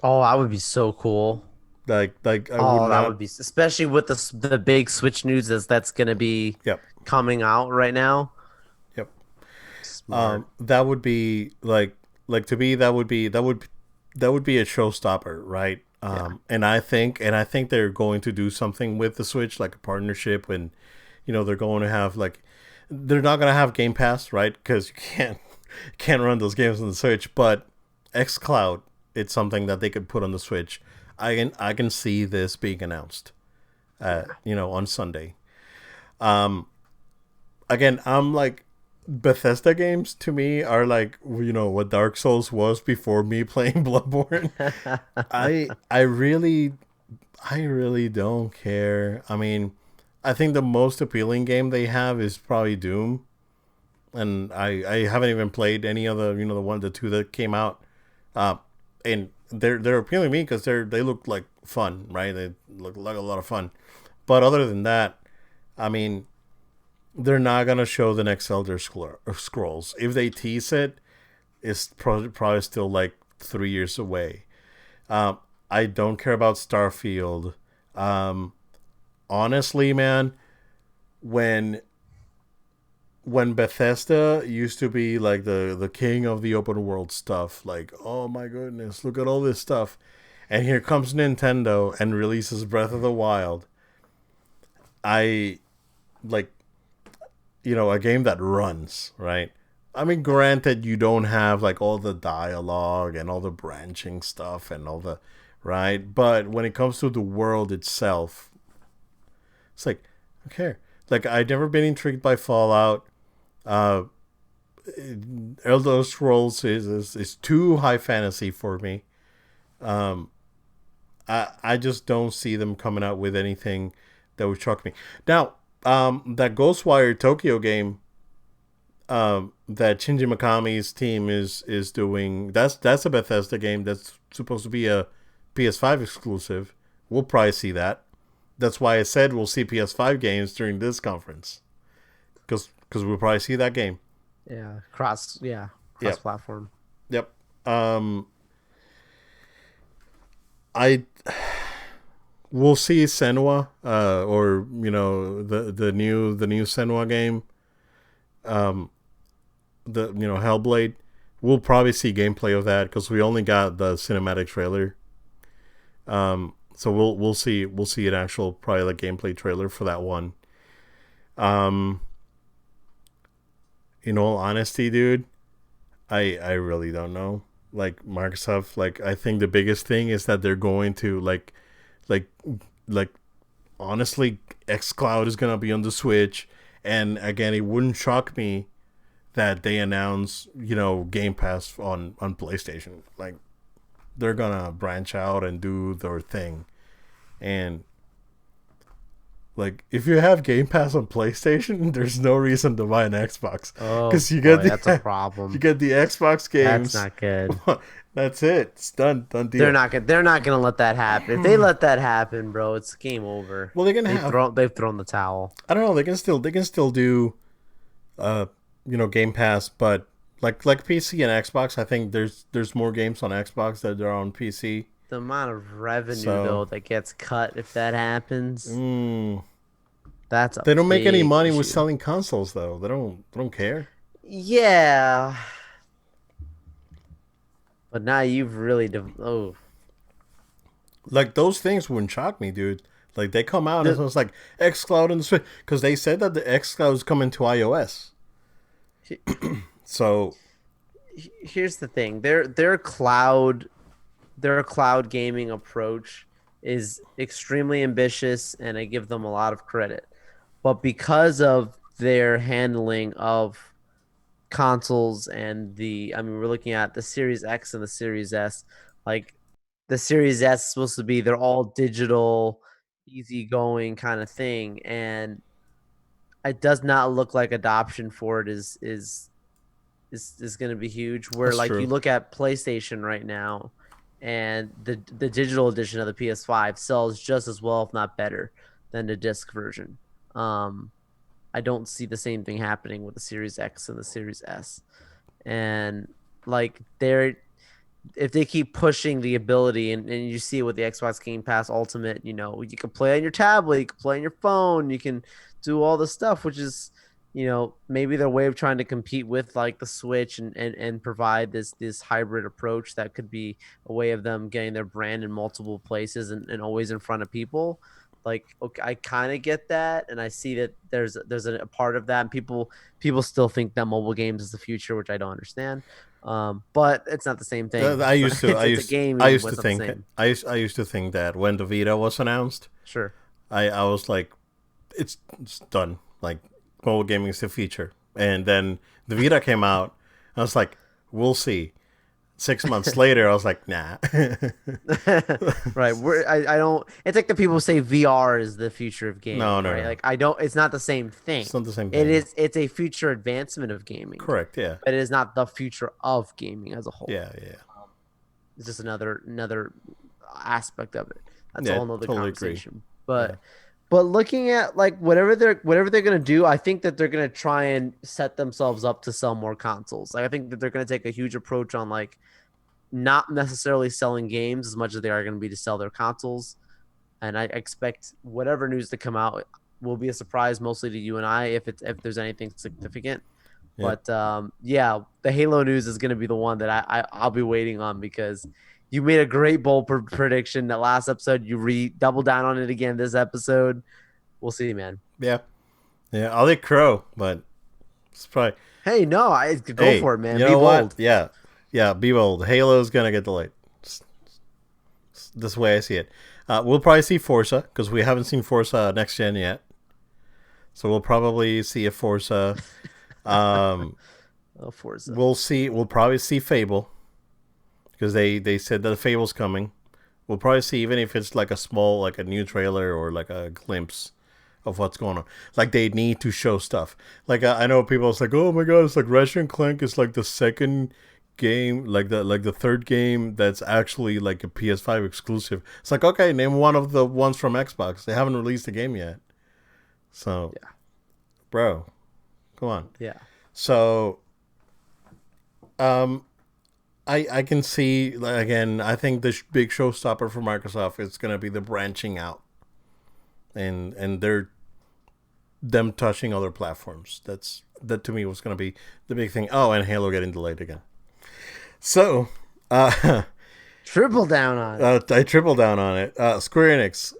Oh, that would be so cool. Like I would Oh, that not. would be especially with the big Switch news that's gonna be Yep, coming out right now. yep. Smart. That would be like to me that would be a showstopper, right? Yeah. And I think they're going to do something with the Switch, like a partnership, and they're going to have like they're not going to have Game Pass, right? Because you can't run those games on the Switch, but XCloud, it's something that they could put on the Switch. I can see this being announced, Yeah. on Sunday. Again, I'm like Bethesda games to me are like what Dark Souls was before me playing Bloodborne. I I really don't care. I mean, I think the most appealing game they have is probably Doom, and I haven't even played any of the two that came out. And they're appealing to me because they look like fun, right? They look like a lot of fun. But other than that, I mean, they're not gonna show the next Scrolls. If they tease it, it's probably still like 3 years away. Um, I don't care about Starfield. Um, Honestly, man, when when Bethesda used to be like the king of the open world stuff, like oh my goodness, look at all this stuff, and here comes Nintendo and releases Breath of the Wild. I like a game that runs, right? I mean, granted, you don't have like all the dialogue and all the branching stuff and all the right, but when it comes to the world itself, it's like okay. Like I've never been intrigued by Fallout. Uh, Elder Scrolls is too high fantasy for me. Um, I just don't see them coming out with anything that would shock me. Now, that Ghostwire Tokyo game that Shinji Mikami's team is doing. That's a Bethesda game that's supposed to be a PS5 exclusive. We'll probably see that. That's why I said we'll see PS5 games during this conference because we'll probably see that game. Cross Yep, platform. yep. I we'll see Senua, or the new Senua game, the Hellblade. We'll probably see gameplay of that because we only got the cinematic trailer. So we'll see an actual probably like gameplay trailer for that one. Um, in all honesty, dude, I really don't know. Like Microsoft, like I think the biggest thing is that they're going to like like honestly, XCloud is gonna be on the Switch, and again, it wouldn't shock me that they announce Game Pass on PlayStation. Like they're gonna branch out and do their thing, and Like, if you have Game Pass on PlayStation, there's no reason to buy an Xbox Oh because you get boy, that's a the you problem. get the Xbox That's games. not good. That's it. It's done deal. They're not gonna let that happen. If they let that happen, bro, it's game over. Well, they can have. They've thrown the towel. I don't know. They can still do uh Game Pass, but like PC and Xbox, I think there's more games on Xbox that are on PC. The amount of revenue So though that gets cut if that happens, mm, that's a they don't make any big money with issue. selling consoles though. They don't care. Yeah, but now you've really oh Like those things wouldn't shock me, dude. Like they come out and the it's like XCloud and Switch because they said that the XCloud is coming to iOS. So here's the thing. Their cloud gaming approach is extremely ambitious and I give them a lot of credit. But because of their handling of consoles and I mean we're looking at the Series X and the Series S, like the Series S is supposed to be they're all digital, easygoing kind of thing and it does not look like adoption for it is going to be huge. Where that's like you true. look at PlayStation right now, and the digital edition of the PS5 sells just as well, if not better, than the disc version. Um, I don't see the same thing happening with the Series X and the Series S, and like they're if they keep pushing the ability and you see it with the Xbox Game Pass Ultimate, you can play on your tablet, you can play on your phone, you can do all the stuff, which is, maybe their way of trying to compete with like the Switch and provide this hybrid approach that could be a way of them getting their brand in multiple places and always in front of people. Like, okay, I kind of get that, and I see that there's a part of that, and people still think that mobile games is the future, which I don't understand. But it's not the same thing. I It's not. used to It's a game, I even, used but to it's not the think same. I used to think that when the Vita was announced, Sure. I was like, it's done. Like mobile gaming is the future. And then the Vita came out. I was like, we'll see. 6 months later, I was like, nah. Right. I don't. It's like the people say VR is the future of No, gaming, no, right? no. Like I don't. It's not the same thing. It's not the same It thing. is. It's a future advancement of gaming, Correct. Yeah. but it is not the future of gaming as a whole. Yeah. Yeah. It's just another aspect of it. That's a Yeah. whole nother Totally agree. conversation. Yeah. But looking at like whatever they're gonna do, I think that they're gonna try and set themselves up to sell more consoles. Like I think that they're gonna take a huge approach on like not necessarily selling games as much as they are gonna be to sell their consoles. And I expect whatever news to come out will be a surprise mostly to you and I if there's anything significant. Yeah. But yeah, the Halo news is going to be the one that I'll be waiting on because you made a great bold prediction that last episode. You double down on it again this episode. We'll see, man. Yeah. Yeah. I'll let Crow, but it's probably. Hey, no, I go Hey, for it, man. you Be know what? bold. Yeah. Yeah. Be bold. Halo's gonna get delayed. This way I see it. We'll probably see Forza because we haven't seen Forza next gen yet. So we'll probably see a Forza. Um, Oh, Forza. we'll see. We'll probably see Fable because they said that Fable's coming. We'll probably see even if it's like a small, like a new trailer or like a glimpse of what's going on. Like they need to show stuff. Like I know people. It's like, oh my god, it's like Ratchet and Clank is like the second game, like the third game that's actually like a PS5 exclusive. It's like, okay, name one of the ones from Xbox. They haven't released the game yet. So, Yeah, bro, come on. yeah. So, um, I can see like, again. I think the big showstopper for Microsoft is gonna be the branching out, and they're them touching other platforms. That to me was gonna be the big thing. Oh, and Halo getting delayed again. So, Triple down on it. I triple down on it. Square Enix.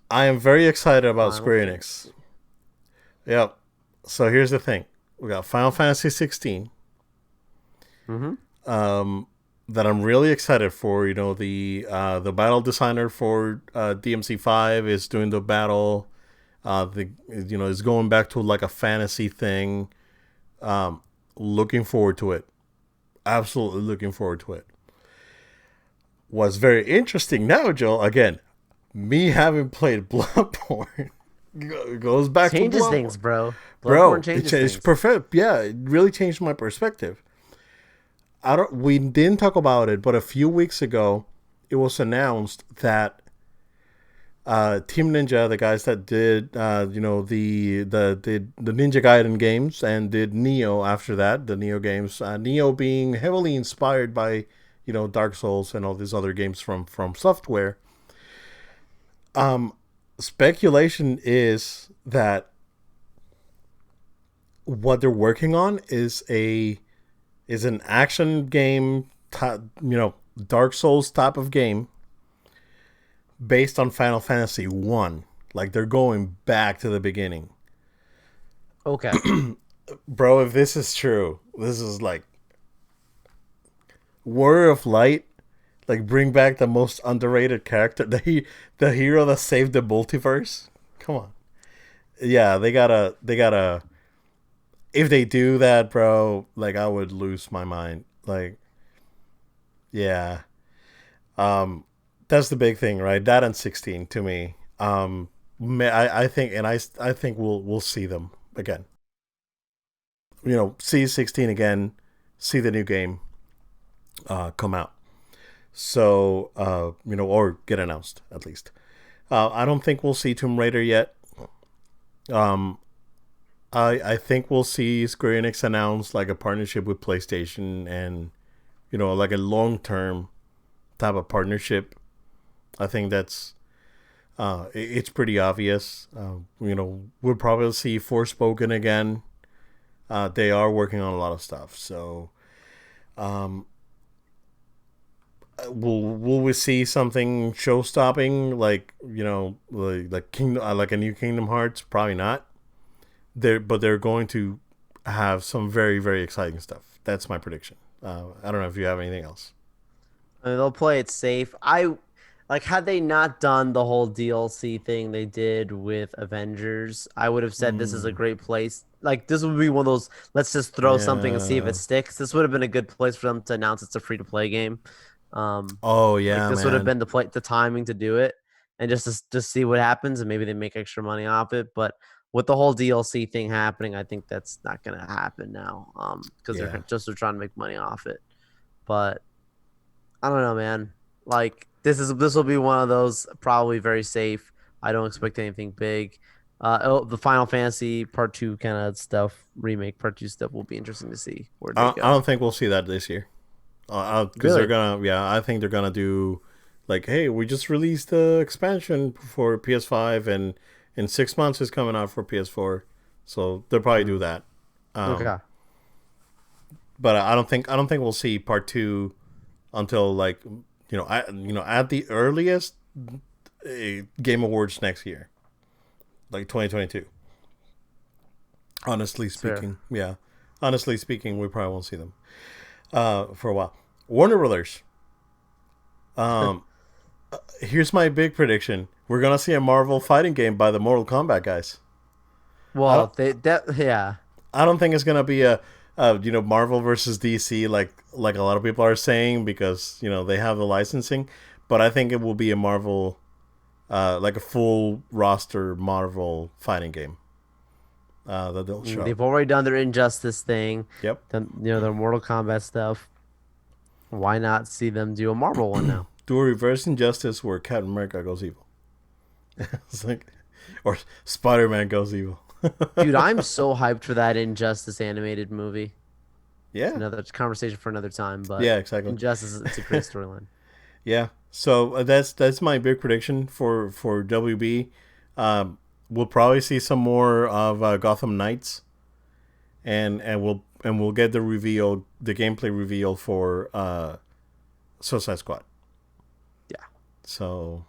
I am very excited about Final Square Enix. Fantasy. Yep. So here's the thing: we got Final Fantasy 16. Mm-hmm. That I'm really excited for. The battle designer for DMC5 is doing the battle. Is going back to like a fantasy thing. Looking forward to it. Absolutely looking forward to it. What's very interesting now, Joel, again, Me having played Bloodborne goes back to Changes Bloodborne, things, bro. Bloodborne bro. changes It's things. perfect. Yeah, it really changed my perspective. I don't. We didn't talk about it, but a few weeks ago, it was announced that Team Ninja, the guys that did, the Ninja Gaiden games and did Neo after that, the Neo games. Neo being heavily inspired by, Dark Souls and all these other games from software. Speculation is that what they're working on is an action game, Dark Souls type of game based on Final Fantasy One. Like they're going back to the beginning, Okay. bro. If this is true, this is like Warrior of Light. Like bring back the most underrated character, the hero that saved the multiverse. Come on, yeah, they gotta. If they do that, bro, like I would lose my mind. Like, yeah, that's the big thing, right? That and 16 to me. I think, and I think we'll see them again. See 16 again, see the new game come out. So, or get announced at least. I don't think we'll see Tomb Raider yet. Um, I think we'll see Square Enix announce like a partnership with PlayStation and like a long term type of partnership. I think that's it's pretty obvious. We'll probably see Forspoken again. They are working on a lot of stuff, so um, will we see something show stopping like like Kingdom like a new Kingdom Hearts? Probably not. They're going to have some very very exciting stuff. That's my prediction. I don't know if you have anything else. I mean, they'll play it safe. I like had they not done the whole DLC thing they did with Avengers, I would have said this is a Mm, great place. Like this would be one of those let's just throw something and see if it yeah. sticks. This would have been a good place for them to announce it's a free to play game. Um Oh like yeah, this would have man. been the timing to do it and just see what happens and maybe they make extra money off it, but with the whole DLC thing happening, I think that's not going to happen now. Because Yeah. they're trying to make money off it. But I don't know, man. Like this will be one of those probably very safe. I don't expect anything big. The Final Fantasy Part Two kind of stuff, remake Part Two stuff will be interesting to see where they I go. don't think we'll see that this year. Because they're Really? gonna, yeah, I think they're gonna do like, hey, we just released the expansion for PS5, and in 6 months it's coming out for PS4, so they'll probably do Mm, that. Um, okay. but I don't think we'll see part two until like at the earliest Game Awards next year, like 2022. Honestly It's fair. speaking, yeah. Honestly speaking, we probably won't see them for a while. Warner Brothers. Um, Here's my big prediction: we're gonna see a Marvel fighting game by the Mortal Kombat guys. I don't. Well, they that yeah. I don't think it's gonna be a Marvel versus DC like a lot of people are saying because they have the licensing, but I think it will be a Marvel like a full roster Marvel fighting game that they'll show. They've already done their Injustice thing, Yep. done their Mortal Kombat stuff. Why not see them do a Marvel one now? Do a reverse injustice where Captain America goes evil. It's like, or Spider Man goes evil. Dude, I'm so hyped for that Injustice animated movie. Yeah. Another conversation for another time, but Yeah. Exactly. Injustice it's a great storyline. Yeah. So that's my big prediction for WB. We'll probably see some more of Gotham Knights, and we'll get the gameplay reveal for Suicide Squad. Yeah. So,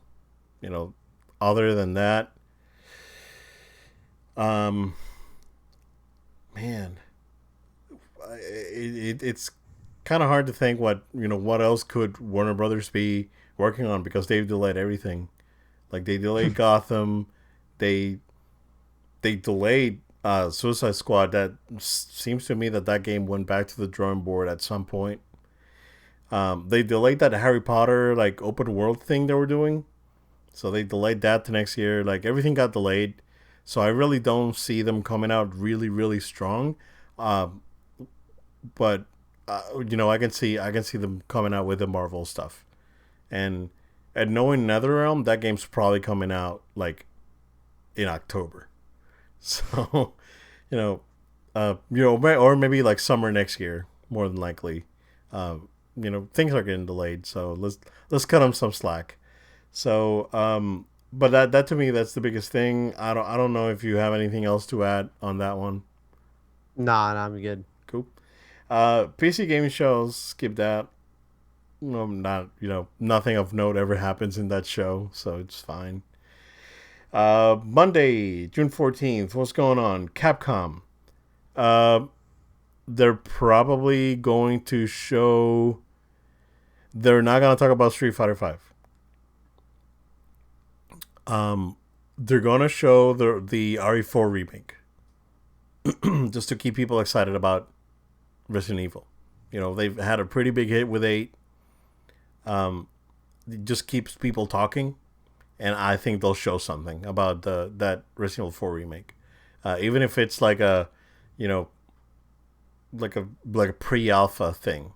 you know, other than that, um, man, it's kind of hard to think what else could Warner Brothers be working on because they've delayed everything. Like they delayed Gotham, they delayed Suicide Squad. That seems to me that game went back to the drawing board at some point. They delayed that Harry Potter like open world thing they were doing, So they delayed that to next year. Like everything got delayed. So I really don't see them coming out really, really strong. Uh, but I can see them coming out with the Marvel stuff. And knowing NetherRealm, that game's probably coming out like in October. So you know, or maybe like summer next year, more than likely. Things are getting delayed, so let's cut them some slack. So, but that to me, that's the biggest thing. I don't know if you have anything else to add on that one. Nah, nah, I'm good. Cool. PC gaming shows, skip that. No, not nothing of note ever happens in that show, so it's fine. Monday, June 14th. What's going on? Capcom. Uh, they're probably going to show. They're not going to talk about Street Fighter Five. They're going to show the RE4 remake, just to keep people excited about Resident Evil. They've had a pretty big hit with 8. It just keeps people talking, and I think they'll show something about that Resident Evil 4 remake, even if it's like a, you know, like a pre-alpha thing.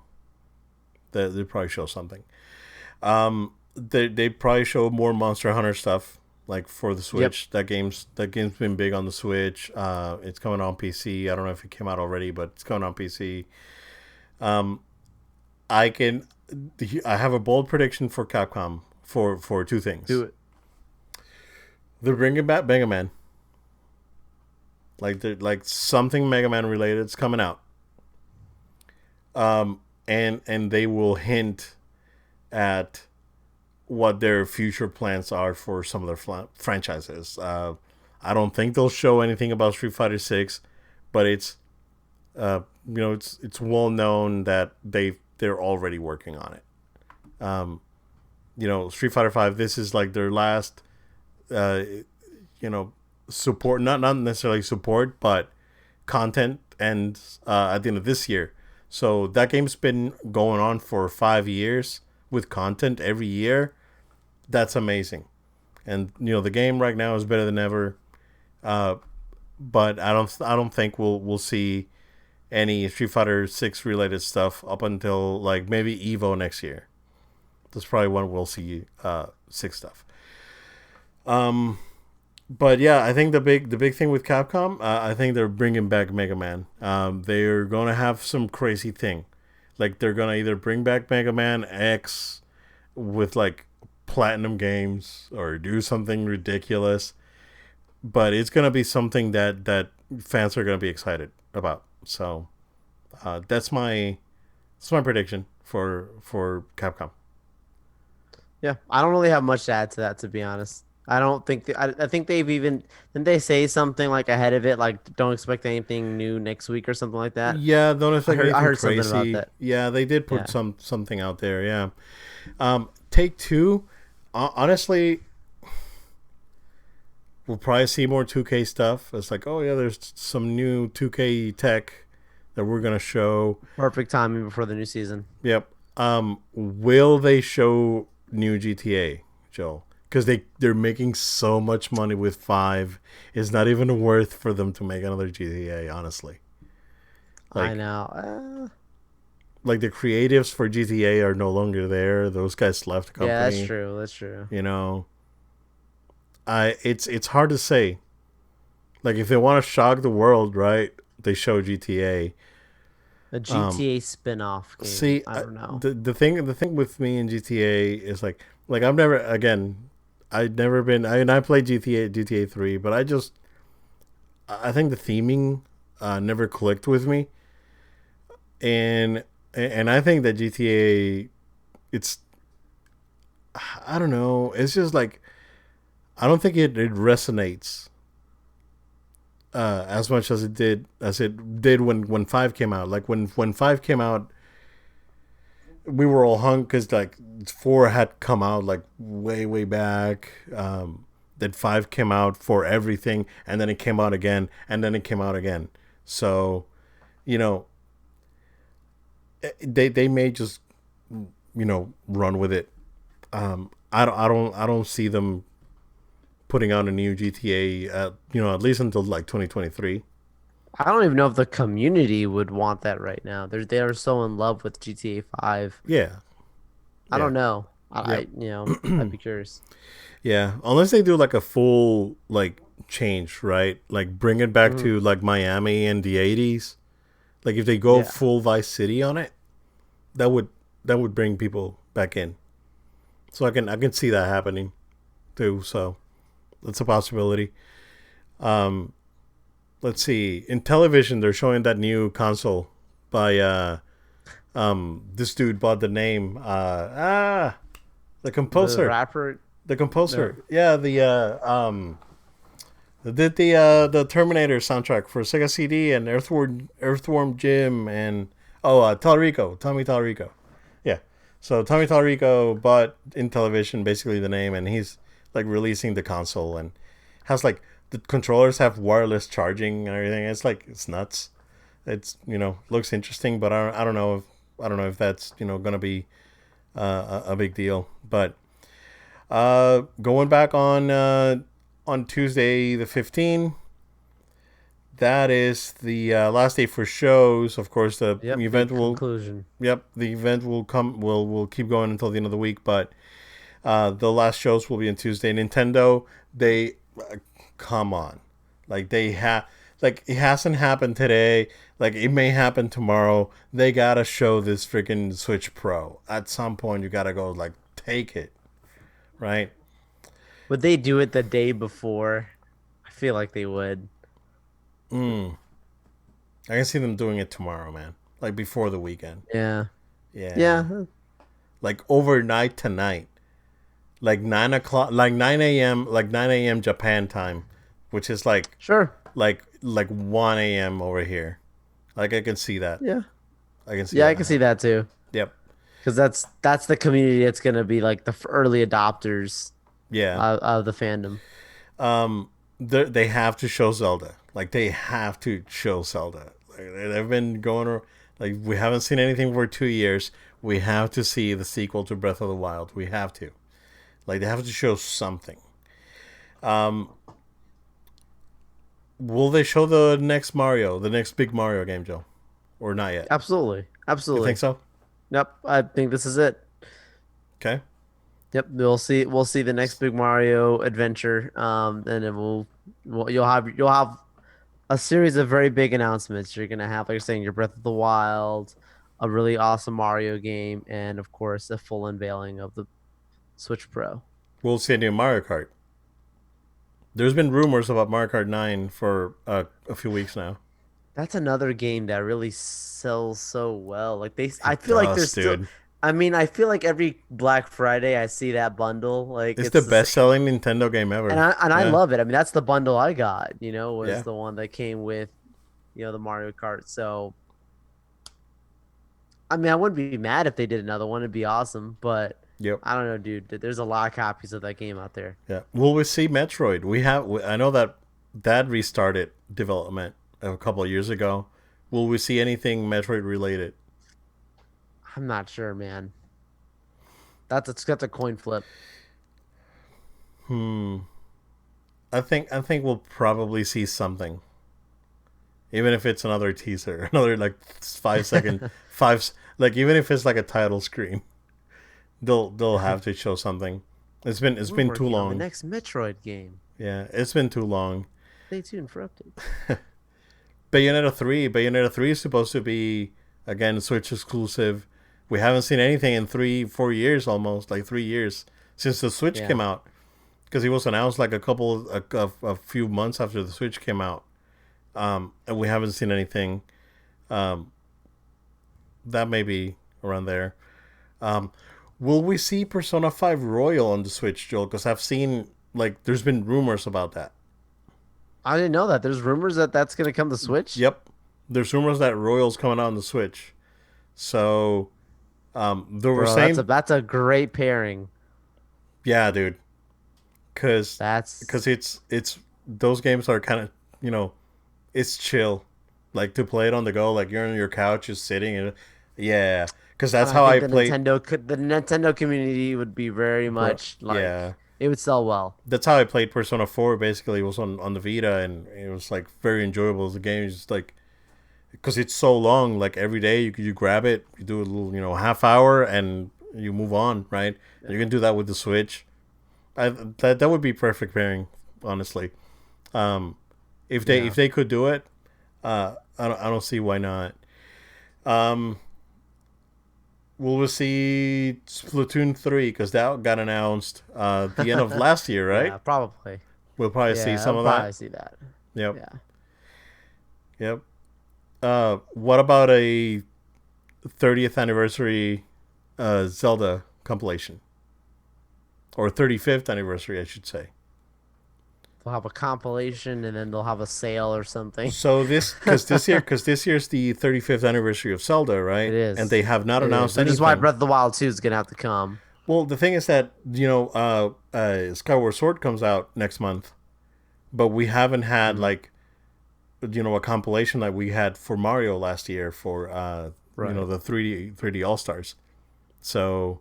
They probably show something. They probably show more Monster Hunter stuff like for the Yep. Switch. That game's been big on the Switch. It's coming on PC. I don't know if it came out already, but it's coming on PC. Um, I can I have a bold prediction for Capcom for two Do things. it. They're bringing back Mega Man. Like something Mega Man related is coming out. And they will hint at what their future plans are for some of their franchises. I don't think they'll show anything about Street Fighter 6, but it's well known that they're already working on it. Street Fighter 5. This is like their last, uh, support. Not necessarily support, but content, and at the end of this year. So that game's been going on for 5 years with content every year. That's amazing. And the game right now is better than ever. Uh, but I don't think we'll see any Street Fighter 6 related stuff up until like maybe Evo next year. That's probably when we'll see 6 stuff. Um, but yeah, I think the big thing with Capcom, I think they're bringing back Mega Man. They're gonna have some crazy thing, like they're gonna either bring back Mega Man X with like platinum games or do something ridiculous, but it's gonna be something that fans are gonna be excited about. So that's my prediction for Capcom. Yeah, I don't really have much to add to that, to be honest. I don't think I think they've even didn't they say something like ahead of it, like don't expect anything new next week or something like that. Yeah, don't expect I anything heard something about crazy. that. Yeah, they did put Yeah. something out there. Yeah. Take Two. Honestly, we'll probably see more 2K stuff. It's like, oh yeah, there's some new 2K tech that we're gonna show. Perfect timing before the new season. Yep. Will they show new GTA, Joe? Because they're making so much money with 5. It's not even worth for them to make another GTA. Honestly, I like know. like the creatives for GTA are no longer there. Those guys left the Yeah, that's company. true. That's true. You know, it's hard to say. Like if they want to shock the world, right? They show GTA. A Um, GTA spin-off game. See, I don't know. the thing with me and GTA is like I've never again. I've never been. I played GTA 3, but I think the theming never clicked with me, and I think that GTA, it's, I don't know. It's just like I don't think it resonates as much as it did when 5 came out. Like when 5 came out, we were all hung because like 4 had come out like way back. That 5 came out for everything, and then it came out again, and then it came out again. So you know they may just run with it. I don't see them putting out a new GTA. At least until like 2023. I don't even know if the community would want that right now. They are so in love with GTA 5. Yeah, I yeah, don't know. yep, I'd be curious. yeah. Unless they do like a full like change, right? Like bring it back Hmm. to like Miami in the 80s. Like if they go Yeah. full Vice City on it, that would that would bring people back in. So I can see that happening too. So that's a possibility. Um, let's see. In television, they're showing that new console by this dude bought the name the The composer. rapper, The no. composer. Yeah, did the Terminator soundtrack for Sega CD and Earthworm Jim and Tallarico, Tommy Tallarico. Yeah. So Tommy Tallarico bought in television basically the name, and he's like releasing the console and has like the controllers have wireless charging and everything. It's like it's nuts. It's looks interesting, but I don't know if that's gonna be a big deal. But going back on Tuesday the 15th, that is the last day for shows. Of course, the Yep, event big will. conclusion. Yep, the event will come. Will keep going until the end of the week, but the last shows will be on Tuesday. Nintendo, they come on, like like it hasn't happened today. Like it may happen tomorrow. They gotta show this freaking Switch Pro at some point. You gotta go like take it, right? Would they do it the day before? I feel like they would. Mm. I can see them doing it tomorrow, man. Like before the weekend. Yeah. Yeah. Yeah. Like overnight tonight. Like 9 o'clock, like 9 a.m., like 9 a.m. Japan time, which is Sure. like 1 a.m. over here. Like I can see that. Yeah. I can see Yeah, I that can see happening. that too. Yep. Because that's the community that's gonna be like the early adopters Yeah. of the fandom. Um. They have to show Zelda. Like they have to show Zelda. Like they've been like we haven't seen anything for 2 years. We have to see the sequel to Breath of the Wild. We have to. Like they have to show something. Um. Will they show the next Mario, the next big Mario game, Joe, or not yet? Absolutely. You think Absolutely. so? Yep. I think this is it. Okay. Yep. We'll see the next big Mario adventure. And then you'll have a series of very big announcements. You're gonna have, like you're saying, your Breath of the Wild, a really awesome Mario game, and of course a full unveiling of the Switch Pro. We'll see a new Mario Kart. There's been rumors about Mario Kart 9 for a few weeks now. That's another game that really sells so well. I It feel like does, there's still. dude. I mean, I feel like every Black Friday I see that bundle. Like It's the it's the same, best-selling Nintendo game and ever. I Yeah, love it. I mean, that's the bundle I got. Was yeah, the one that came with, the Mario Kart. So I mean, I wouldn't be mad if they did another one. It'd be awesome. But yep, I don't know, dude. There's a lot of copies of that game out there. yeah. Will we see Metroid? I know that restarted development a couple of years ago. Will we see anything Metroid related? I'm not sure, man. That's a coin flip. Hmm. I think we'll probably see something, even if it's another teaser, another like 5 second like even if it's like a title screen, they'll have to show something. It's We're been too working on the long. next Metroid game. Yeah, it's been too long. Stay tuned for updates. Bayonetta 3 is supposed to be again Switch exclusive. We haven't seen anything in 3 4 years, almost like 3 years since the Switch Yeah. came out, because it was announced like a few months after the Switch came out. And we haven't seen anything. Um, that may be around there. Um, will we see Persona 5 Royal on the Switch, Joel? Because I've seen like there's been rumors about that. I didn't know that. There's rumors that that's gonna come to Switch. Yep, there's rumors that Royal's coming out on the Switch. So they were Bro, that's a saying, that's a great pairing. yeah, dude, because That's it's those games are kind of it's chill, like to play it on the go, like you're on your couch just sitting and yeah, because that's I how think I played. The Nintendo community would be very Bro, much like yeah, It would sell well. That's how I played Persona 4. Basically, it was on the Vita, and it was like very enjoyable as a game. It's just like because it's so long. Like every day, you grab it, you do a little half hour, and you move on. Right? Yeah. You can do that with the Switch. That would be perfect pairing, honestly. Um, if Yeah. they could do it, I don't see why not. Um, will we see Splatoon 3 because that got announced the end of last year, right? Yeah, probably. We'll probably see Yeah, some I'll of that. probably see that. Yep, Yeah. yep. What about a 30th anniversary Zelda compilation or 35th anniversary, I should say? They'll have a compilation and then they'll have a sale or something. So because this year's the 35th anniversary of Zelda, It right? And they is. have not It is. announced Which is why anything. Breath of the Wild 2 is gonna have to come. Well, the thing is that Skyward Sword comes out next month, but we haven't had Mm, like a compilation like we had for Mario last year for right. the 3D All Stars. So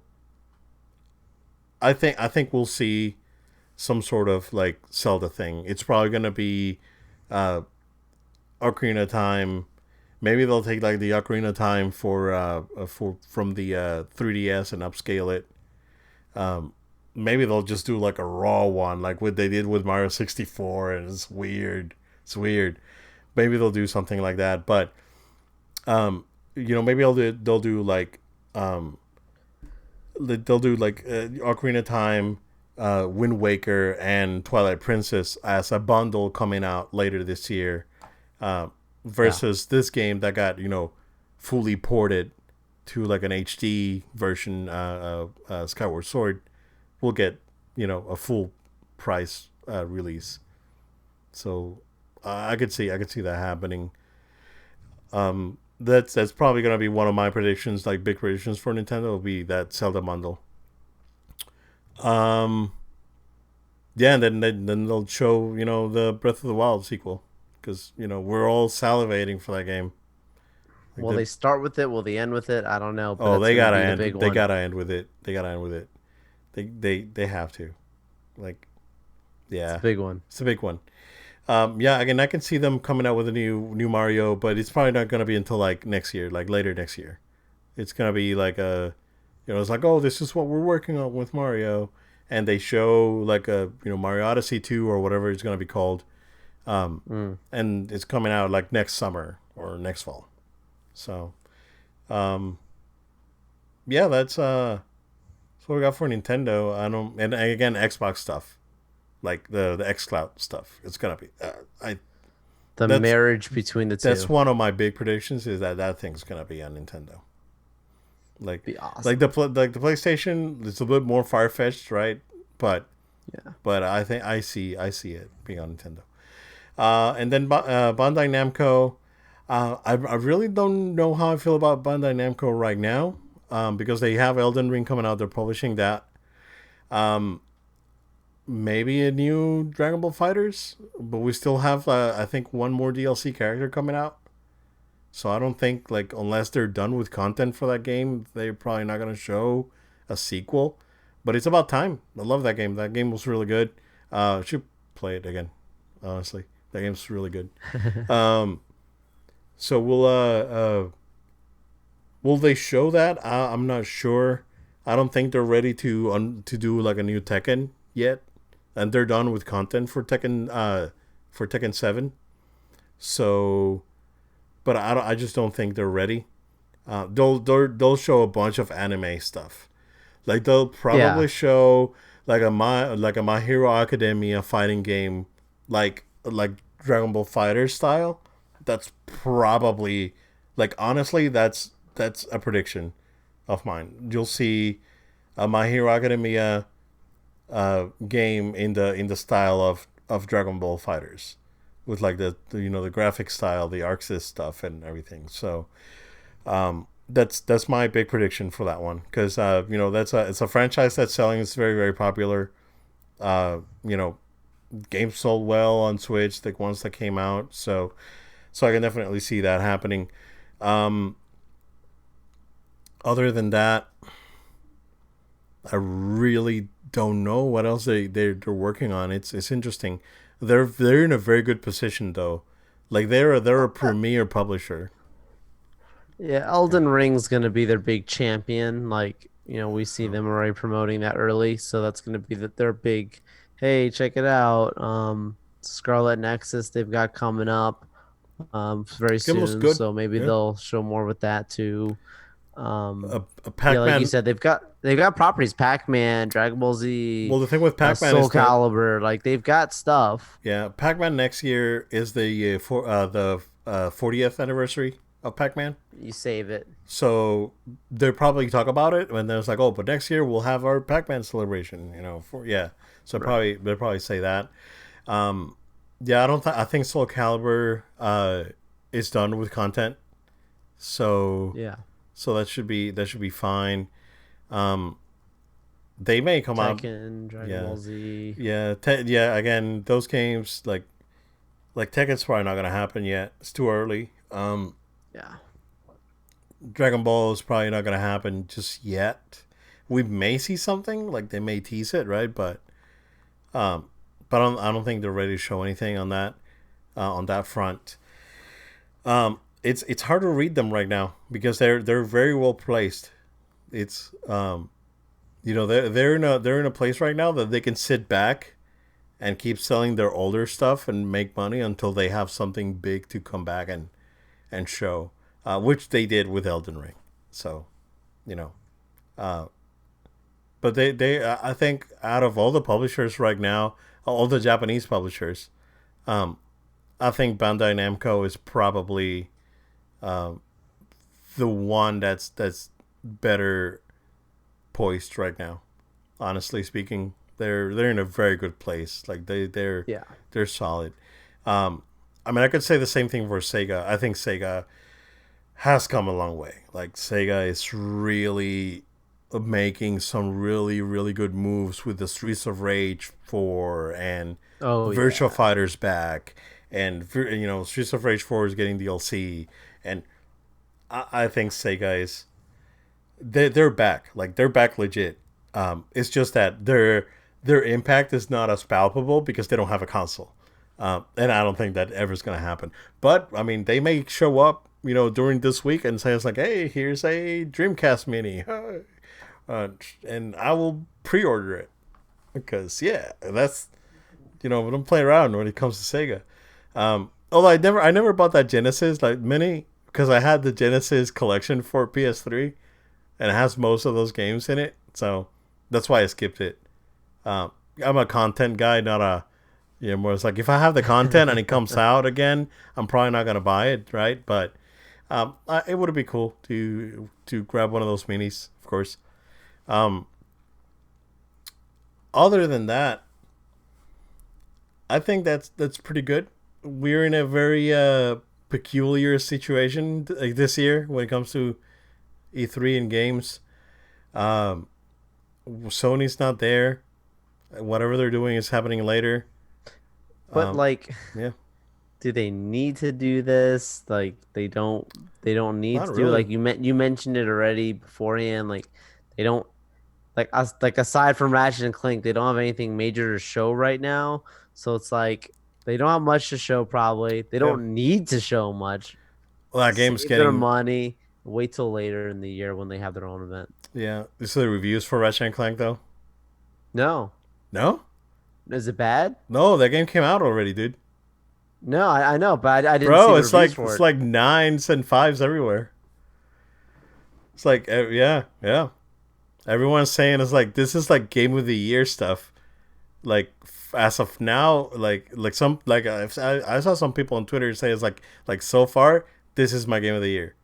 I think we'll see some sort of like Zelda thing. It's probably gonna be uh, Ocarina of Time. Maybe they'll take like the Ocarina of Time for from the 3DS and upscale it. Um, Maybe they'll just do like a raw one, like what they did with Mario 64, and it's weird. It's weird. Maybe they'll do something like that, but maybe they'll do like Ocarina of Time, Wind Waker, and Twilight Princess as a bundle coming out later this year, uh, Yeah. versus this game that got fully ported to like an HD version. Skyward Sword will get a full price release. So I could see that happening. That's probably gonna be one of my predictions, like big predictions for Nintendo, will be that Zelda bundle. Um, yeah, and then they'll show the Breath of the Wild sequel because we're all salivating for that game. Like Will the they start with it? Will they end with it? I don't know, but oh that's they gonna gotta be the end big one. with it. They gotta end with it. They have to. Like It's a yeah, big one. it's a big one. Yeah, again, I can see them coming out with a new Mario, but it's probably not gonna be until like next year, like later next year. It's gonna be like it's like, oh, this is what we're working on with Mario, and they show like a Mario Odyssey 2 or whatever it's gonna be called, Mm. and it's coming out like next summer or next fall. So, um, yeah, that's what we got for Nintendo. I don't, and again, Xbox stuff like the XCloud stuff. It's gonna be I The that's marriage between the that's two. one of my big predictions is that thing's gonna be on Nintendo. Like Be awesome. like the PlayStation, it's a bit more far fetched, right? But Yeah. I think I see it being on Nintendo. And then Bandai Namco. I really don't know how I feel about Bandai Namco right now, because they have Elden Ring coming out. They're publishing that. Um, Maybe a new Dragon Ball Fighters, but we still have I think one more DLC character coming out. So I don't think like unless they're done with content for that game, they're probably not gonna show a sequel. But it's about time. I love that game. That game was really good. I should play it again. Honestly, that game's really good. Um, so will they show that? I'm not sure. I don't think they're ready to do like a new Tekken yet, and they're done with content for Tekken 7. So, but I just don't think they're ready. They'll show a bunch of anime stuff. Like they'll Yeah. probably show like a My Hero Academia fighting game, like Dragon Ball Fighter style. That's probably like honestly that's a prediction of mine. You'll see a My Hero Academia game in the style of Dragon Ball Fighters, with like the graphic style, the Arxis stuff, and everything. So that's my big prediction for that one because that's it's a franchise that's selling. It's very very popular. Uh, you know, Games sold well on Switch, the ones that came out. So I can definitely see that happening. Um, Other than that, I really don't know what else they're working on. It's interesting. They're in a very good position though. Like they're a premier publisher. Yeah, Yeah. Elden Ring's gonna be their big champion. Like, we see Oh. them already promoting that early, so that's gonna be their big, hey, check it out. Scarlet Nexus they've got coming up very Game was soon, good. so maybe Yeah. they'll show more with that too. Um A yeah, like you Pac-Man. said, they've got properties, Pac-Man, Dragon Ball Well, Z, the thing with Pac-Man Soul is that Calibur, like they've got stuff. yeah, Pac-Man next year is the 40th anniversary of Pac-Man. You save it. So they'll probably talk about it, and then it's like, oh, but next year we'll have our Pac-Man celebration. For yeah. So Right. probably they'll probably say that. Um, yeah, I don't. I think Soul Calibur is done with content. So Yeah. that should be fine. Um, they may come out. Tekken, Dragon Yeah, Ball Z. yeah. Again, those games like Tekken's probably not gonna happen yet. It's too early. Yeah. Dragon Ball is probably not gonna happen just yet. We may see something like they may tease it, right? Um, I don't think they're ready to show anything on that front. It's hard to read them right now because they're very well placed. It's they're in a place right now that they can sit back and keep selling their older stuff and make money until they have something big to come back and show, which they did with Elden Ring. So, you know, uh, but I think out of all the publishers right now, all the Japanese publishers, um, I think Bandai Namco is probably um, the one that's better poised right now. Honestly speaking, they're in a very good place. Like Yeah. they're solid. I mean, I could say the same thing for Sega. I think Sega has come a long way. Like Sega is really making some really really good moves with the Streets of Rage 4 and Oh Virtual yeah. Fighters back, and Streets of Rage 4 is getting DLC, and I think Sega is they're back. Like they're back legit. It's just that their impact is not as palpable because they don't have a console, and I don't think that ever's gonna happen. But I mean, they may show up, during this week and say it's like, hey, here's a Dreamcast Mini, and I will pre-order it because yeah, that's we don't play around when it comes to Sega. Although I never bought that Genesis like mini because I had the Genesis collection for PS3 and it has most of those games in it. So that's why I skipped it. I'm a content guy, not a more. It's like if I have the content and it comes out again, I'm probably not gonna buy it, right? But it would be cool to grab one of those minis, of course. Um, Other than that, I think that's pretty good. We're in a very peculiar situation like this year when it comes to E3 and games. Um, Sony's not there. Whatever they're doing is happening later. But Um, like, yeah, do they need to do this? Like they don't need not to do it. really. Like you mentioned it already beforehand. Like they don't like us like aside from Ratchet and Clank, they don't have anything major to show right now. So it's like they don't have much to show probably. They Yeah. don't need to show much. Well, that game's Save their getting. money. Wait till later in the year when they have their own event. Yeah. This is the reviews for Ratchet and Clank though. No. No, Is it bad? no, that game came out already, dude. No, I know, but I didn't see Bro, the it's reviews like for it's it. like nines and fives everywhere. It's like yeah, yeah. Everyone's saying it's like this is like game of the year stuff. Like as of now, like some like I saw some people on Twitter say it's like so far this is my game of the year.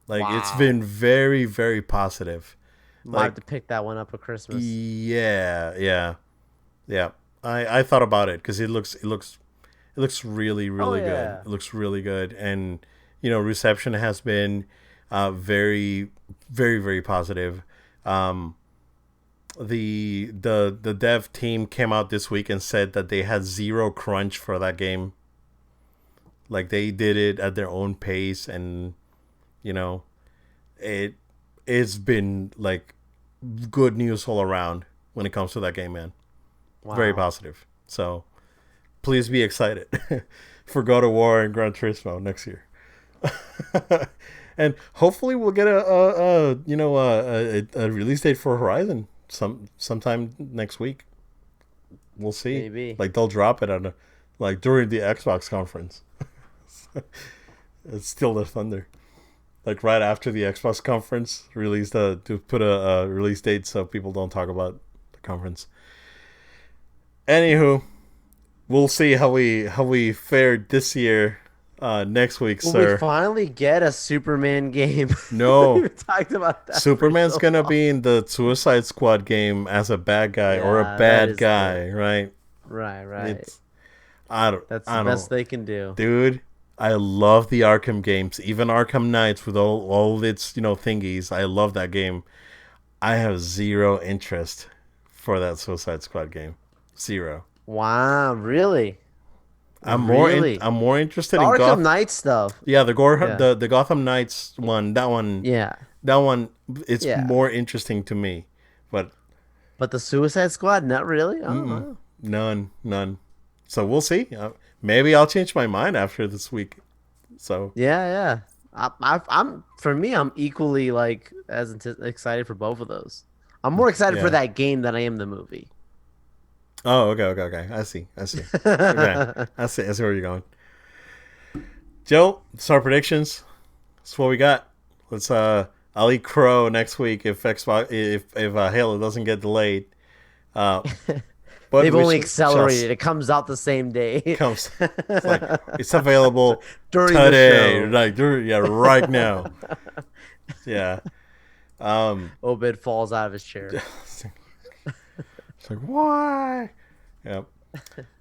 Like it's Wow. been very very positive. Might have Like to pick that one up for Christmas. yeah, yeah, yeah. I thought about it because it looks really Oh really good. yeah. It looks really good, and reception has been very very very positive. Um, the dev team came out this week and said that they had zero crunch for that game. Like they did it at their own pace, and you know it it's been like good news all around. when it comes to that game, man. Very Wow. positive. So please be excited for God of War and Gran Turismo next year. And hopefully we'll get a release date for Horizon sometime next week. We'll see. Maybe. Like they'll drop it on like during the Xbox conference. It's still the thunder. Like right after the Xbox conference, release to put a release date so people don't talk about the conference. Anywho, we'll see how we fared this year. Next week, Will we sir. finally get a Superman game? No, We've talked about that for Superman's so gonna long. be in the Suicide Squad game as a bad guy or a Yeah, that bad is true. guy, right? Right, right. It's I don't That's the I best don't they can do. dude. I love the Arkham games, even Arkham Knights with all its thingies. I love that game. I have zero interest for that Suicide Squad game. Zero. Wow, really? I'm Really? more The interested in Arkham Goth. Knight stuff. Yeah, Yeah. the Gotham Knights one. Yeah. That one. It's Yeah. more interesting to me. But But the Suicide Squad, not really? Oh, mm-mm, wow. none. So we'll see. Maybe I'll change my mind after this week. So Yeah, yeah. I'm for me, I'm equally like as excited for both of those. I'm more excited for yeah. that game than I am the movie. Oh, okay. I see. Okay, I see where you're going. Joe, it's our predictions. That's what we got. Let's I'll eat crow next week if Xbox if Halo doesn't get delayed. Uh, but They've we only shall accelerated. It comes out the same day. comes. It's like it's available During the today, show. like yeah, right now. Yeah. Um, Obed falls out of his chair. it's like why? Yeah.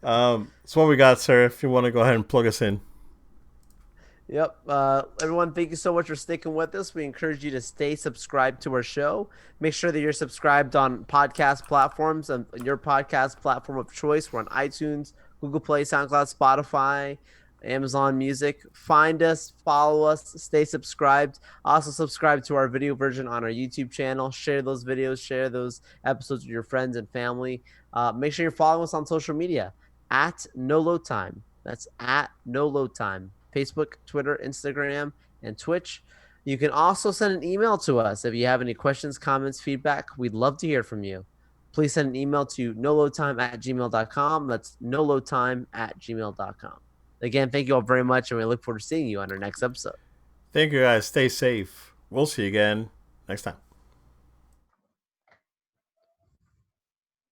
So what we got, sir. If you want to go ahead and plug us in. Yep. Everyone, thank you so much for sticking with us. We encourage you to stay subscribed to our show. Make sure that you're subscribed on podcast platforms and your podcast platform of choice. We're on iTunes, Google Play, SoundCloud, Spotify, Amazon Music. Find us, follow us, stay subscribed. Also, subscribe to our video version on our YouTube channel. Share those videos, share those episodes with your friends and family. Make sure you're following us on social media at No Load Time. That's at No Load Time. Facebook, Twitter, Instagram, and Twitch. You can also send an email to us if you have any questions, comments, feedback. We'd love to hear from you. Please send an email to noloadtime@gmail.com. That's noloadtime@gmail.com. Again, thank you all very much, and we look forward to seeing you on our next episode. Thank you guys. Stay safe. We'll see you again next time.